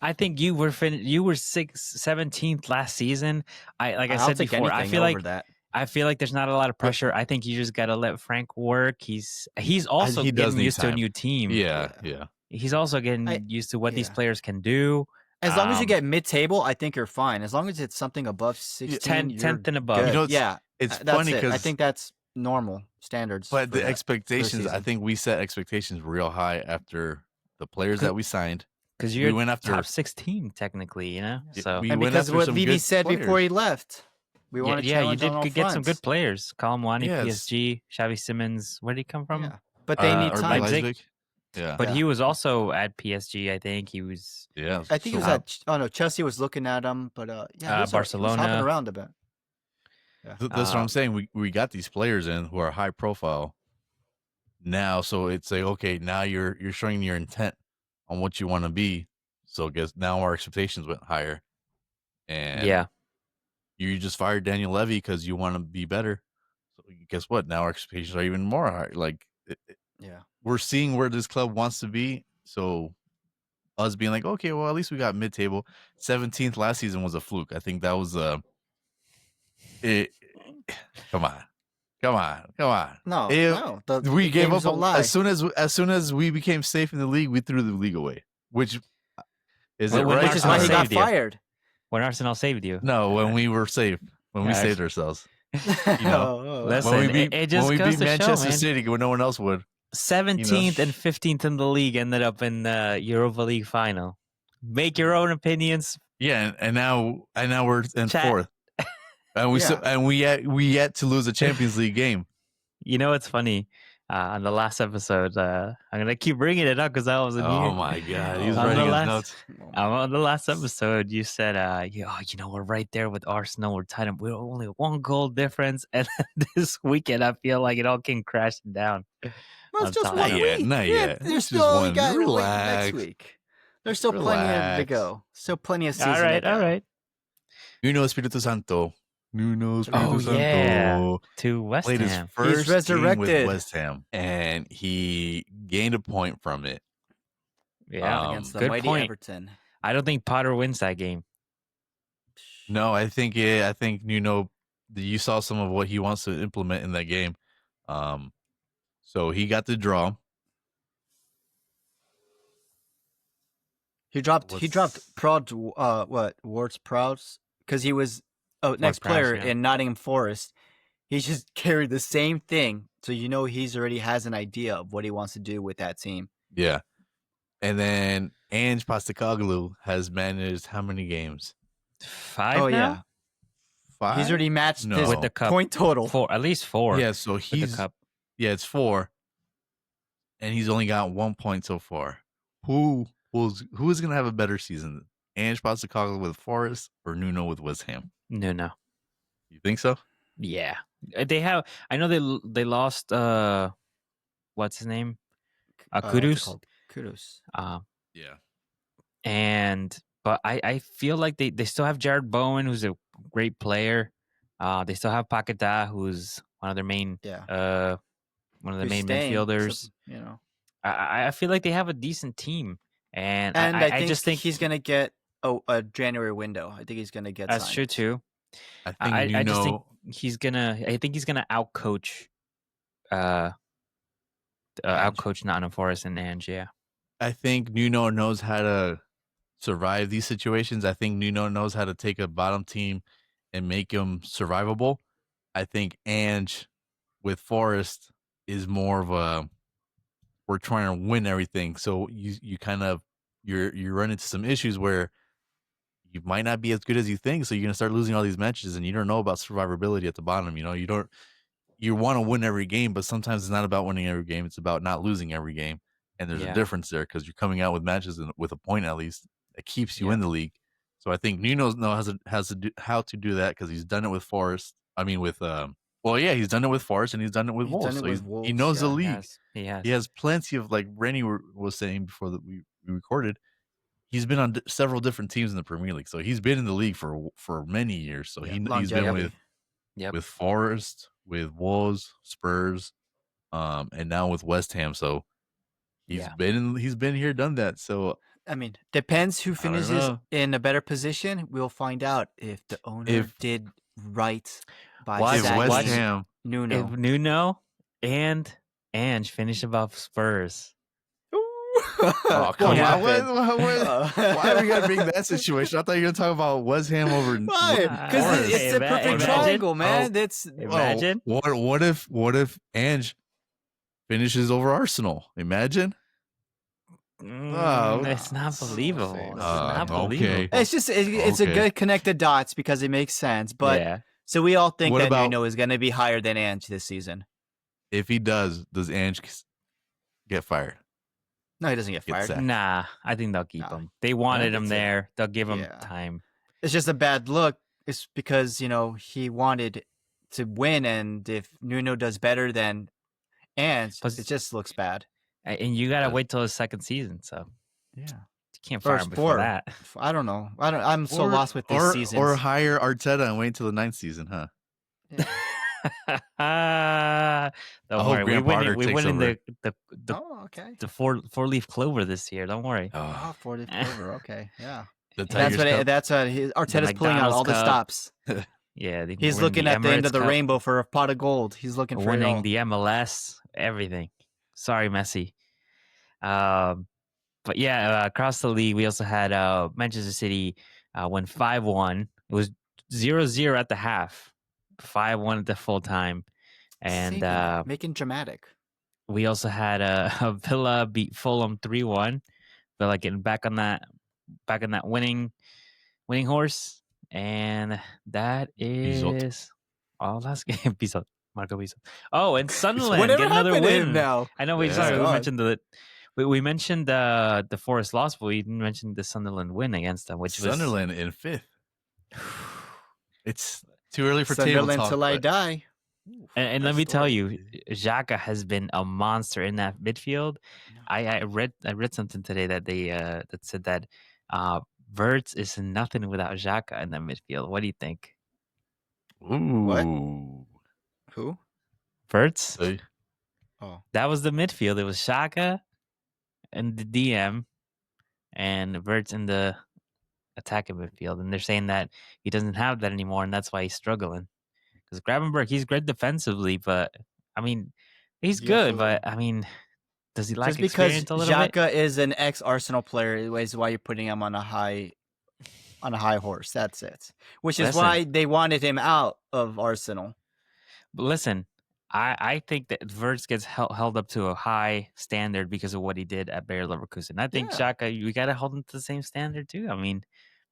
I think you were 17th last season. I said before. I feel like there's not a lot of pressure. I think you just got to let Frank work. He's also getting used to a new team. Yeah. He's also getting used to what these players can do. As long as you get mid-table, I think you're fine. As long as it's something above 16, 10th and above. You know, it's funny because I think that's normal standards. But the expectations, I think we set expectations real high after the players that we signed. Because we went after top 16 technically, you know. So and because what Vivi said before he left, we want to challenge you on all did get some good players. Colin Wani, PSG, Xavi Simons. Where did he come from? But they need or time. Leipzig. Yeah. But he was also at PSG. I think he was. Yeah. I think he was at. Oh no, Chelsea was looking at him, but yeah, Barcelona. he was hopping around a bit. Yeah. That's what I'm saying. We got these players in who are high profile now, so it's like, okay, now you're showing your intent on what you want to be. So I guess now our expectations went higher, and you just fired Daniel Levy because you want to be better. So guess what? Now our expectations are even more high. Like, we're seeing where this club wants to be. So us being like, okay, well, at least we got mid-table. 17th last season was a fluke. I think that was Come on. No. We gave up as soon as we became safe in the league, we threw the league away. Which is it right? Which is why he got fired. When Arsenal saved you. No, when we were safe. When we saved ourselves. You know, listen, when we beat Manchester show, City when no one else would. 17th and 15th in the league ended up in the Europa League final. Make your own opinions. Yeah, and now we're in fourth. And we yet to lose a Champions League game. You know, it's funny. On the last episode, I'm gonna keep bringing it up because I wasn't here. Oh my god, he's writing his notes. On the last episode, you said, you know, we're right there with Arsenal. We're tied up. We're only 1 goal difference, and this weekend, I feel like it all came crashing down. Well, it's just 1 week. Not yet. There's still next week. There's still plenty to go. Still plenty of season. All right. Nuno Espiritu Santo. To West played Ham. His first He's resurrected game with West Ham, and he gained a point from it. Yeah, against the mighty Everton. I don't think Potter wins that game. No, I think Nuno. You saw some of what he wants to implement in that game. So he got the draw. He dropped Ward-Prowse because he was next player in Nottingham Forest. He just carried the same thing, so you know he's already has an idea of what he wants to do with that team. Yeah, and then Ange Postecoglou has managed how many games? 5 now? Yeah, 5. He's already matched his with the cup. point total. 4, at least 4. Yeah, so he's the cup. Yeah, it's 4, and he's only got 1 point so far. Who is going to have a better season? Ange Postecoglou with Forest or Nuno with West Ham? No. You think so? Yeah, they have. I know they lost. What's his name? Kudus. Kudus. Yeah. But I feel like they still have Jared Bowen, who's a great player. They still have Paquetá, who's one of their main midfielders. You know, I feel like they have a decent team, and I just think he's gonna get a January window. I think he's gonna get. That's signed. true too. I just think he's gonna. I think he's gonna outcoach. Outcoach Nottingham Forest and Ange. Yeah. I think Nuno knows how to survive these situations. I think Nuno knows how to take a bottom team and make them survivable. I think Ange with Forest is more of a we're trying to win everything. So you kind of you run into some issues where you might not be as good as you think. So you're gonna start losing all these matches, and you don't know about survivability at the bottom. You know, you want to win every game, but sometimes it's not about winning every game. It's about not losing every game. And there's a difference there because you're coming out with matches with a point at least that keeps you in the league. So I think Nuno knows how to do that because he's done it with Forest. I mean, with he's done it with Forest and he's done it with Wolves. So he knows the league. He has plenty of, like Rennie was saying before that we recorded. He's been on several different teams in the Premier League, so he's been in the league for many years. So he's been with Forest, with Wolves, Spurs, and now with West Ham. So he's been here, done that. So I mean, depends who finishes in a better position. We'll find out if the owner did right by West Ham. Nuno. If Nuno and Ange finish above Spurs. Oh, come on. Why are we going to bring that situation? I thought you were going to talk about West Ham over. Why? Because it's a perfect triangle, man. Imagine. What if Ange finishes over Arsenal? Imagine. It's not believable. Okay. It's just it's a good connected dots because it makes sense. But so we all think that Nuno is going to be higher than Ange this season. If he does Ange get fired. No, he doesn't get fired. sacked. Nah, I think they'll keep him. They wanted him there. They'll give him time. It's just a bad look. It's because, he wanted to win, and if Nuno does better than Ange, it just looks bad. And you got to wait till his second season, so yeah. You can't fire him before that. I don't know. I'm so lost with this season. Or hire Arteta and wait till the 9th season, huh? Yeah. Don't worry. We win in the okay. The four-leaf clover this year. Don't worry. Oh, 4-leaf clover. Okay, yeah. That's what Arteta's pulling out all the stops. Yeah, he's looking at the end of the rainbow for a pot of gold. He's looking for winning the MLS, everything. Sorry, Messi. But yeah, across the league, we also had Manchester City win 5-1. It was 0-0 at the half, 5-1 at the full time, and making dramatic. We also had Villa beat Fulham 3-1. Villa getting back on that winning horse, and that is all last game. Marco Bizot. Oh, and Sunderland get another win now. I know we mentioned we mentioned the Forest loss, but we didn't mention the Sunderland win against them, which Sunderland was in 5th. It's too early for Sunderland table talk, till I die. And let me tell you, Xhaka has been a monster in that midfield. I read something today that they that said that Wirtz is nothing without Xhaka in that midfield. What do you think? Ooh. What? Who? Wirtz? Oh. That was the midfield. It was Xhaka and the DM and Wirtz in the attacking midfield. And they're saying that he doesn't have that anymore, and that's why he's struggling. Because Gravenberch, he's great defensively, but I mean, he's good. But I mean, does he lack experience a little bit? Xhaka is an ex-Arsenal player is why you're putting him on a high horse. That's it. Which is why they wanted him out of Arsenal. But listen, I think that Wirtz gets held up to a high standard because of what he did at Bayer Leverkusen. I think Xhaka, we got to hold him to the same standard too. I mean,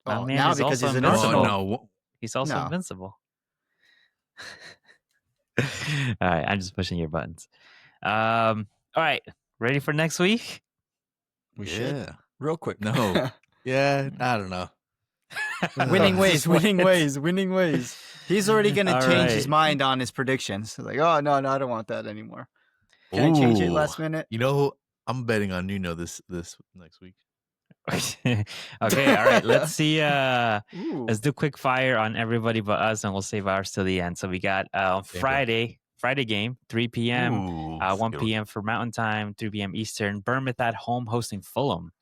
my man now is because also he's invincible. No. He's also invincible. All right, I'm just pushing your buttons. All right, ready for next week? We should. Real quick. No. Yeah, I don't know. winning ways. He's already going to change his mind on his predictions. Like, oh, no, I don't want that anymore. Can I change it last minute? I'm betting on Nuno this next week. Okay, all right. Let's see. Let's do quick fire on everybody but us, and we'll save ours till the end. So we got Friday game, 3 p.m., 1 p.m. for Mountain Time, 3 p.m. Eastern. Bournemouth at home hosting Fulham.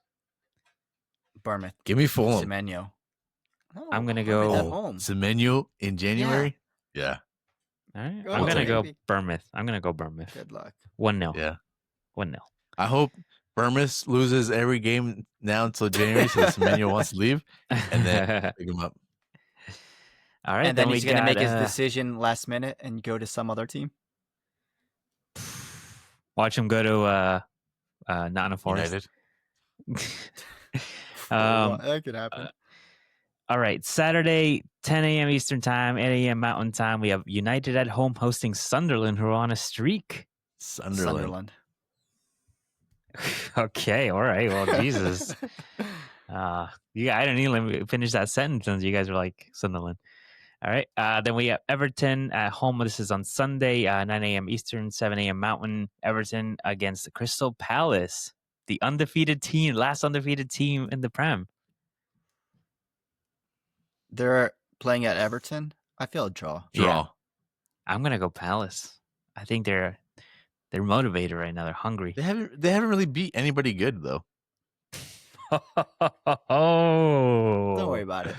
Bournemouth. Give me Fulham. Semenyo. I'm gonna go Semenyo in January. Yeah. All right. I'm gonna go Bournemouth. Good luck. 1-0. Yeah. 1-0. I hope Bournemouth loses every game now until January, so Semenyo wants to leave, and then pick him up. All right, and then he's going to make his decision last minute and go to some other team. Watch him go to Nottingham Forest. That could happen. All right, Saturday, 10 a.m. Eastern Time, 8 a.m. Mountain Time. We have United at home hosting Sunderland, who are on a streak. Sunderland. Okay, all right. Well, Jesus. I didn't even finish that sentence and you guys were like Sunderland. All right. Then we have Everton at home. This is on Sunday, 9 a.m. Eastern, 7 a.m. Mountain. Everton against the Crystal Palace, the last undefeated team in the Prem. They're playing at Everton. I feel a draw. Yeah. I'm gonna go Palace. I think they're motivated right now. They're hungry. They haven't really beat anybody good though. Oh, don't worry about it.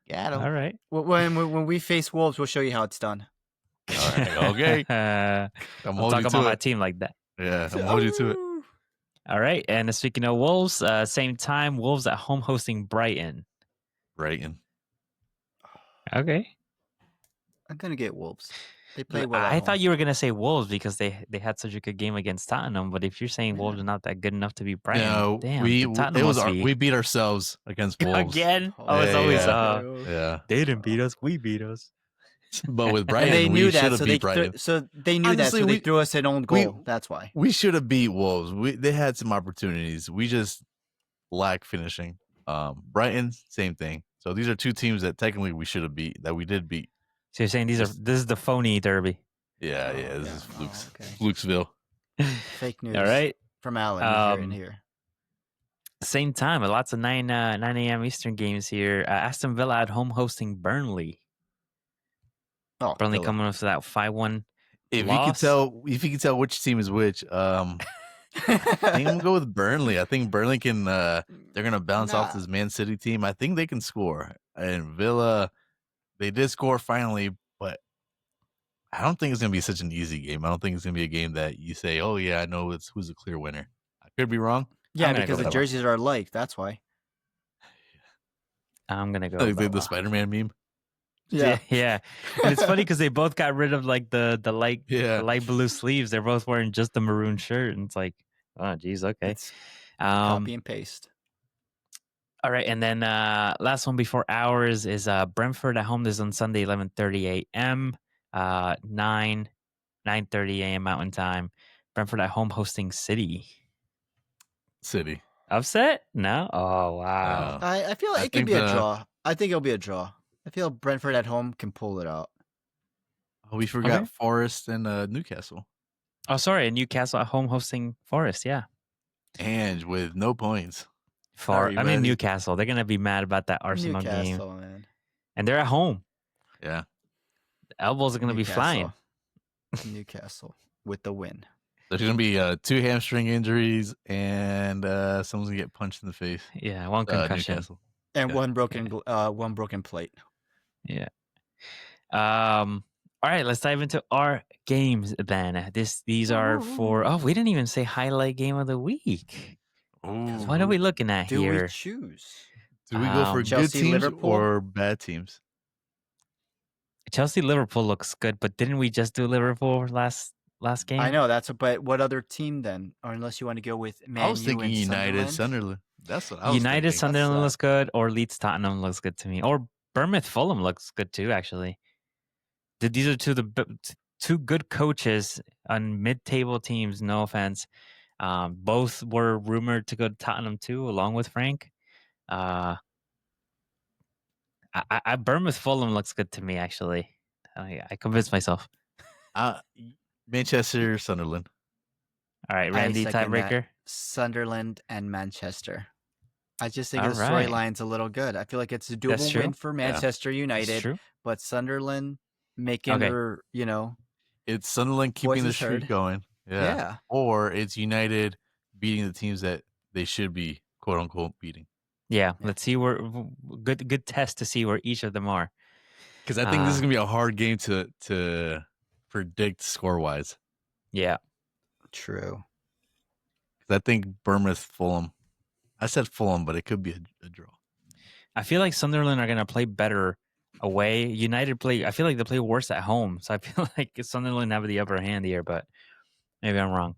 Yeah, all right. When we face Wolves, we'll show you how it's done. All right, okay. I'm talking about my team like that. Yeah, I'm holding you to it. All right, and speaking of Wolves, same time, Wolves at home hosting Brighton. Okay. I'm gonna get Wolves. They play well. I thought you were gonna say Wolves because they had such a good game against Tottenham. But if you're saying Wolves are not that good enough to beat Brighton, no, damn, we beat ourselves against Wolves again. It's always they didn't beat us, we beat us. But with Brighton, they knew we should that, have beat Brighton. so they knew Honestly, that, so they threw us an own goal. That's why. We should have beat Wolves. They had some opportunities. We just lack finishing. Brighton, same thing. So these are two teams that technically we should have beat, that we did beat. So you're saying this is the phony derby? Yeah, this is Flukes. Flukesville. Fake news. All right. From Alan here. Same time, lots of 9 a.m. Eastern games here. Aston Villa at home hosting Burnley. Oh, Burnley coming off that 5-1 If loss. you can tell which team is which, I think I'm gonna go with Burnley. I think Burnley can. They're gonna bounce off this Man City team. I think they can score. And Villa, they did score finally, but I don't think it's gonna be such an easy game. I don't think it's gonna be a game that you say, "Oh yeah, I know who's the clear winner." I could be wrong. Yeah, because the jerseys are alike. That's why. I'm gonna go like the Spider-Man meme. Yeah. And it's funny because they both got rid of like the light blue sleeves. They're both wearing just the maroon shirt, and it's like, oh geez, okay. Copy and paste. All right, and then last one before ours is Brentford at home. This is on Sunday, 11:30 a.m. 9:30 a.m. Mountain Time. Brentford at home hosting City. Upset? No? Oh wow. I feel like it could be a draw. I think it'll be a draw. I feel Brentford at home can pull it out. Oh, we forgot Forest and Newcastle. Oh, sorry, Newcastle at home hosting Forest. Yeah, Ange with no points. Newcastle. They're gonna be mad about that Arsenal game, man. And they're at home. Yeah, the elbows are gonna be flying. Newcastle with the win. There's gonna be 2 hamstring injuries, and someone's gonna get punched in the face. Yeah, 1 concussion, Newcastle. And one broken plate. Yeah. All right, let's dive into our games then. These are for we didn't even say highlight game of the week. What are we looking at here? Do we choose? Do we go for Chelsea, good teams Liverpool? Or bad teams? Chelsea Liverpool looks good, but didn't we just do Liverpool last game? I know but what other team then? Or unless you want to go with Man U, I was thinking United, Sunderland. That's what I was United, thinking. Sunderland looks good, or Leeds, Tottenham looks good to me, or Bournemouth, Fulham looks good too. Actually, these are two good coaches on mid-table teams. No offense, both were rumored to go to Tottenham too, along with Frank. Bournemouth, Fulham looks good to me. Actually, I convinced myself. Manchester, Sunderland. All right, Randy, tiebreaker. Sunderland and Manchester. I just think the storyline's a little good. I feel like it's a doable win for Manchester United, but Sunderland making their, it's Sunderland keeping the streak going. Yeah. Or it's United beating the teams that they should be, quote unquote, beating. Yeah. Let's see where good test to see where each of them are. Because I think this is gonna be a hard game to predict score wise. Yeah. True. I think Bournemouth, Fulham. I said Fulham, but it could be a draw. I feel like Sunderland are going to play better away. United I feel like they play worse at home. So I feel like Sunderland have the upper hand here, but maybe I'm wrong.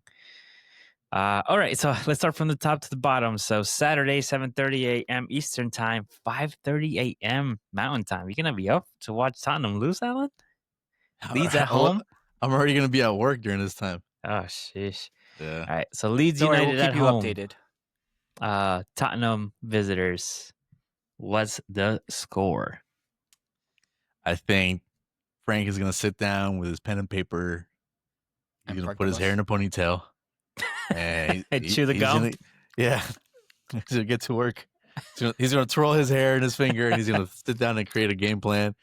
All right, so let's start from the top to the bottom. So Saturday, 7:30 a.m. Eastern Time, 5:30 a.m. Mountain Time. You're going to be up to watch Tottenham lose, Alan? Leeds at home? I'm already going to be at work during this time. Oh, sheesh. Yeah. All right, so Leeds United we'll keep at you home. Updated. Tottenham visitors. What's the score? I think Frank is going to sit down with his pen and paper. He's going to put his hair in a ponytail. And chew the gum? He's going to get to work. He's going to twirl his hair in his finger, and he's going to sit down and create a game plan.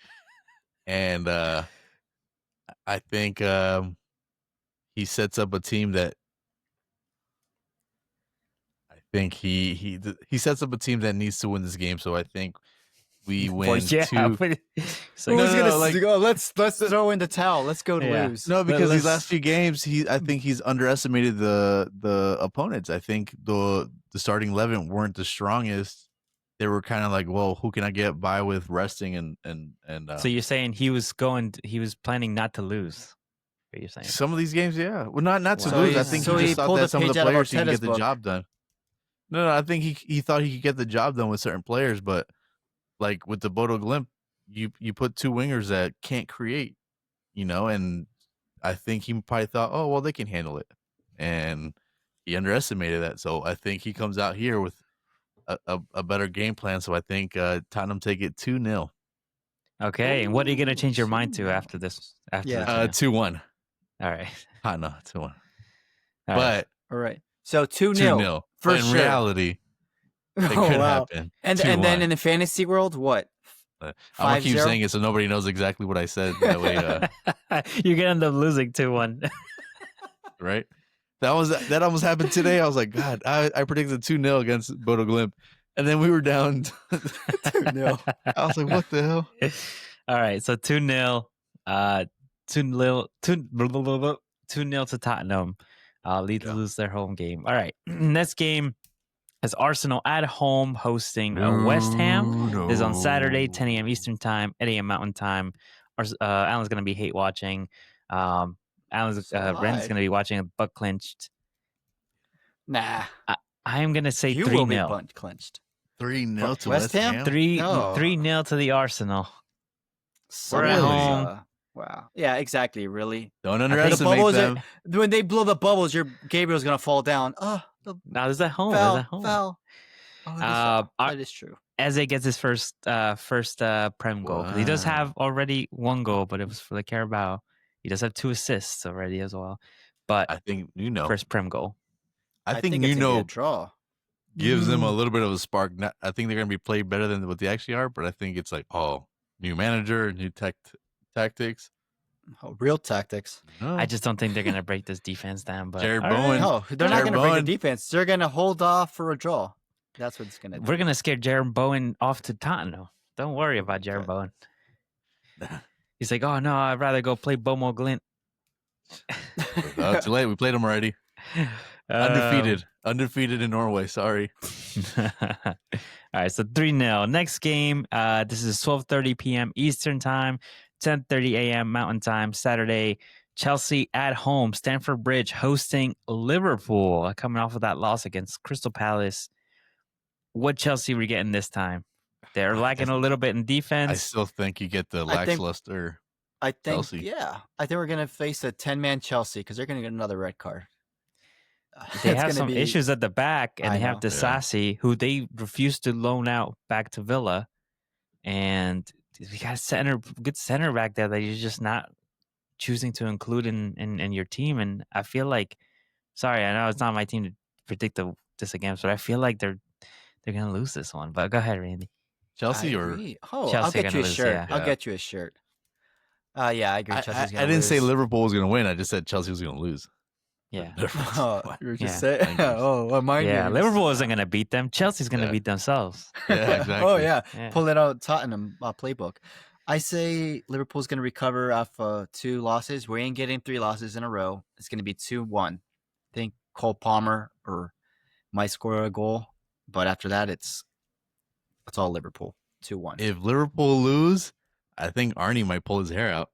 And I think he sets up a team that he sets up a team that needs to win this game. So I think we win. So let's throw in the towel. Let's go lose. No, because these last few games, I think he's underestimated the opponents. I think the starting 11 weren't the strongest. They were kind of like, well, who can I get by with resting and So you're saying he was planning not to lose? What are you saying? Some of these games, yeah. Well, not to lose. I think he just thought that some of the players could get the job done. No, I think he thought he could get the job done with certain players, but like with the Bodo Glimt you put two wingers that can't create, and I think he probably thought, oh well, they can handle it, and he underestimated that. So I think he comes out here with a better game plan. So I think Tottenham take it 2-0. Okay, and what are you gonna change your mind to after this? After the 2-1. All right, Tottenham 2-1. But all right, so 2-0 for sure. In reality, it could happen. And then in the fantasy world, what? I'm gonna keep saying it so nobody knows exactly what I said. That way, you're gonna end up losing 2-1. Right? That almost happened today. I was like, God, I predicted 2-0 against Bodo Glimt, and then we were down 2-0. I was like, what the hell? All right, so 2-0, 2-0 to Tottenham. Leeds lose their home game. All right, next game is Arsenal at home hosting West Ham. This is on Saturday, 10 a.m. Eastern Time, 8 a.m. Mountain Time. Alan's going to be hate watching. Ren's going to be watching a butt clinched. Nah. I am going to say 3-0. You will be butt clinched. 3-0 to West Ham? 3-0 to the Arsenal. We're at home. Wow. Yeah, exactly. Really. Don't underestimate them. When they blow the bubbles, Gabriel's going to fall down. Oh, no, there's that home. Foul. Oh, that is true. Eze gets his first Prem goal. He does have already one goal, but it was for the Carabao. He does have 2 assists already as well. But I think first Prem goal. I think Nuno draw gives them a little bit of a spark. I think they're going to be played better than what they actually are, but I think it's like, new manager, new tactics. Oh, real tactics. No. I just don't think they're going to break this defense down. But Jared Bowen. No, they're not going to break the defense. They're going to hold off for a draw. That's what it's going to do. We're going to scare Jared Bowen off to Tottenham. Don't worry about Jared Bowen. He's like, oh, no, I'd rather go play Bomo Glint. Too late. We played him already. Undefeated in Norway. Sorry. All right, so 3-0. Next game, this is 12:30 p.m. Eastern Time, 10:30 a.m. Mountain Time, Saturday. Chelsea at home, Stamford Bridge hosting Liverpool, coming off of that loss against Crystal Palace. What Chelsea are we getting this time? They're lacking a little bit in defense. I still think you get the lackluster. I think, Chelsea. Yeah. I think we're going to face a 10-man Chelsea because they're going to get another red card. They have some issues at the back, and they have Disasi, who they refused to loan out back to Villa. And we got a good center back there that you're just not choosing to include in your team. And I feel like, sorry, I know it's not my team to predict this against, but I feel like they're going to lose this one. But go ahead, Randy. Chelsea Chelsea I'll get you a shirt. Yeah. I'll get you a shirt. Yeah, I agree. Chelsea's going to lose. I didn't say Liverpool was going to win. I just said Chelsea was going to lose. Yeah. You were just saying. Liverpool isn't going to beat them. Chelsea's going to beat themselves. Yeah, exactly. Pull it out Tottenham playbook. I say Liverpool's going to recover off 2 losses. We ain't getting 3 losses in a row. It's going to be 2-1. I think Cole Palmer might score a goal, but after that, it's all Liverpool. 2-1. If Liverpool lose, I think Arnie might pull his hair out.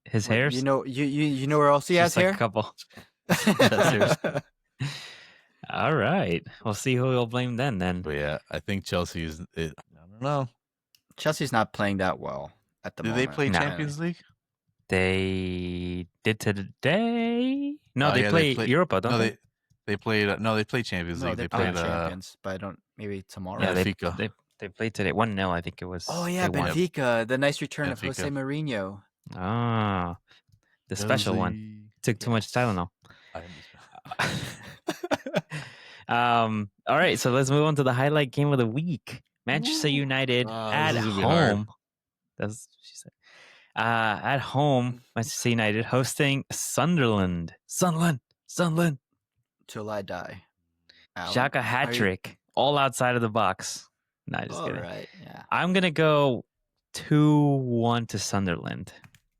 His hair? You know where else he has hair? A couple. All right. We'll see who he'll blame then. But yeah, I think Chelsea's. I don't know. Chelsea's not playing that well at the moment. Did they play Champions League? They did today. No, they played Europa. Don't they? They played. No, they played Champions League. They played Champions, but I don't. Maybe tomorrow. Yeah, they played today 1-0. I think it was. Oh yeah, Benfica. The nice return of Jose Mourinho. Ah, the special one. Took too much Tylenol. All right, so let's move on to the highlight game of the week. Manchester United at home. That's what she said. At home, Manchester United hosting Sunderland. Sunderland. Till I die. Xhaka hat trick, all outside of the box. No, just kidding. Right, yeah. I'm gonna go 2-1 to Sunderland.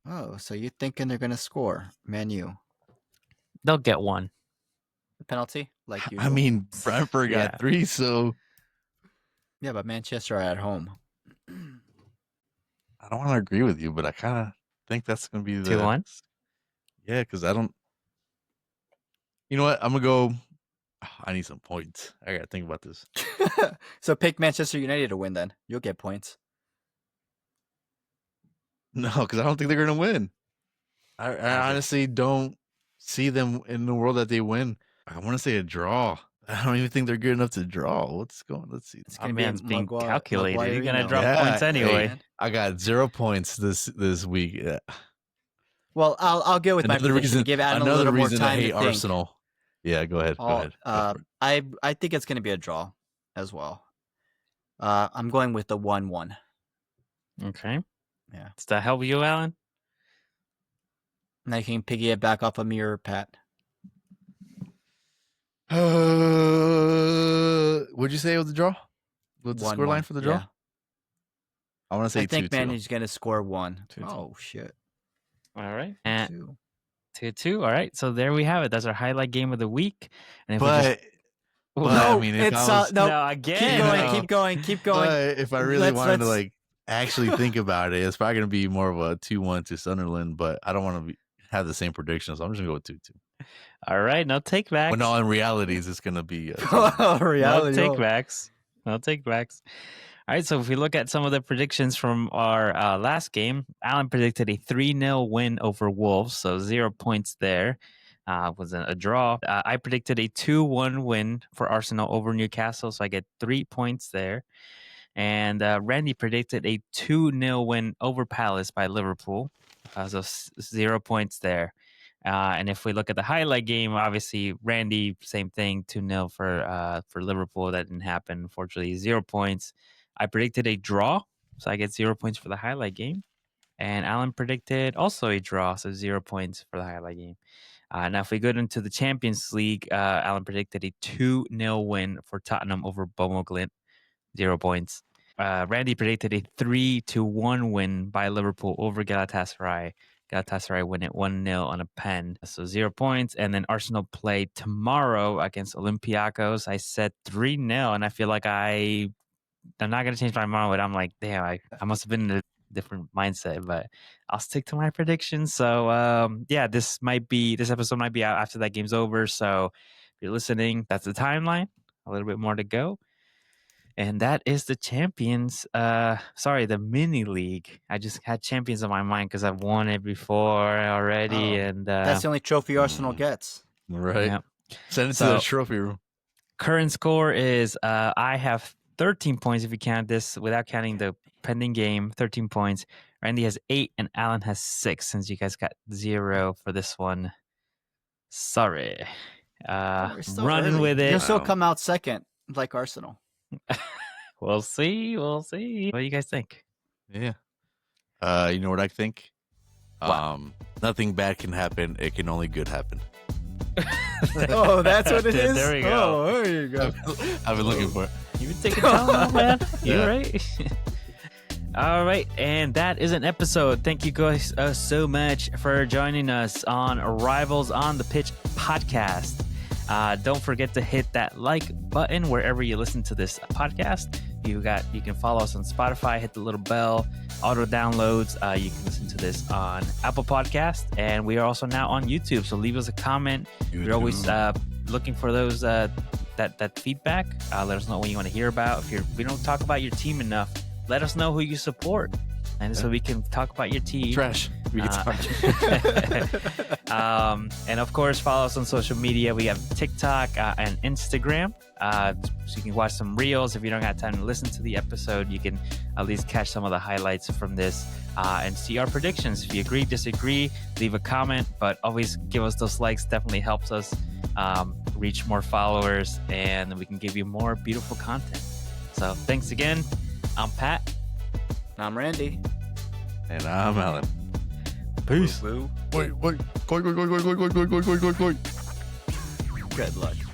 Oh, so you're thinking they're gonna score, Man U? They'll get one. The penalty, like you. I mean, Brentford got 3, so. Yeah, but Manchester are at home. I don't want to agree with you, but I kind of think that's going to be the 2-1. Yeah, because I don't. You know what? I'm gonna go I need some points. I gotta think about this. So pick Manchester United to win. Then you'll get points. No, because I don't think they're gonna win. I honestly don't see them in the world that they win. I want to say a draw. I don't even think they're good enough to draw. What's going? Let's see. It's gonna be being calculated. You're gonna drop points anyway. Hey, I got 0 points this week. Yeah. Well, I'll go with my prediction. Give Adam a little more time to think. Arsenal. Yeah, go ahead. Go ahead. I think it's gonna be a draw as well. I'm going with the 1-1. Okay. Yeah. Does that help you, Alan? Now you can piggy it back off of me or Pat. Would you say it was a draw? What's the score line for the draw? Yeah. I want to say 2-2. I think Man is going to score 1. 2-2. Oh, shit. All right. 2-2. All right. So there we have it. That's our highlight game of the week. And if no, I mean, no, again. Keep going. But if I really wanted to like actually think about it, it's probably going to be more of a 2-1 to Sunderland. But I don't want to have the same prediction, so I'm just going to go with 2-2. All right, no take backs. Well, no, in realities, it's going to be reality. No take backs. No take backs. All right, so if we look at some of the predictions from our last game, Alan predicted a 3-0 win over Wolves, so 0 points there. Was a draw. I predicted a 2-1 win for Arsenal over Newcastle, so I get 3 points there. And Randy predicted a 2-0 win over Palace by Liverpool, so 0 points there. And if we look at the highlight game, obviously Randy, same thing, 2-0 for Liverpool. That didn't happen, unfortunately. 0 points. I predicted a draw, so I get 0 points for the highlight game. And Alan predicted also a draw, so 0 points for the highlight game. Now, if we go into the Champions League, Alan predicted a 2-0 win for Tottenham over Bomo-Glint, 0 points. Randy predicted a 3-1 win by Liverpool over Galatasaray. Galatasaray win it 1-0 on a pen, so 0 points. And then Arsenal play tomorrow against Olympiacos. I said 3-0, and I feel like I'm not going to change my mind, but I'm like, damn, I must have been in a different mindset, but I'll stick to my predictions. So, this episode might be out after that game's over. So if you're listening, that's the timeline. A little bit more to go. And that is the the mini league. I just had champions on my mind because I've won it before already. And that's the only trophy Arsenal gets. Right. Yeah. Send it to the trophy room. Current score is I have 13 points if you count this without counting the pending game, 13 points. Randy has 8 and Alan has 6 since you guys got 0 for this one. Sorry. Running with it. You'll still come out second like Arsenal. We'll see. What do you guys think? Yeah. You know what I think? Nothing bad can happen. It can only good happen. Oh, that's what it is? There we go. Oh, there you go. I've been looking for it. You've been taking time, man. You're right. All right, and that is an episode. Thank you guys so much for joining us on Rivals on the Pitch podcast. Don't forget to hit that like button wherever you listen to this podcast. You can follow us on Spotify, hit the little bell, auto downloads. You can listen to this on Apple Podcast, and we are also now on YouTube. So leave us a comment. We're always looking for those that feedback. Let us know what you want to hear about. If we don't talk about your team enough, let us know who you support, and so we can talk about your team. Trash. We can talk. And of course, follow us on social media. We have TikTok and Instagram. So you can watch some reels. If you don't have time to listen to the episode, you can at least catch some of the highlights from this and see our predictions. If you agree, disagree, leave a comment, but always give us those likes. Definitely helps us reach more followers, and we can give you more beautiful content. So thanks again. I'm Pat. I'm Randy. And I'm Alan. Peace. Wait. Good luck.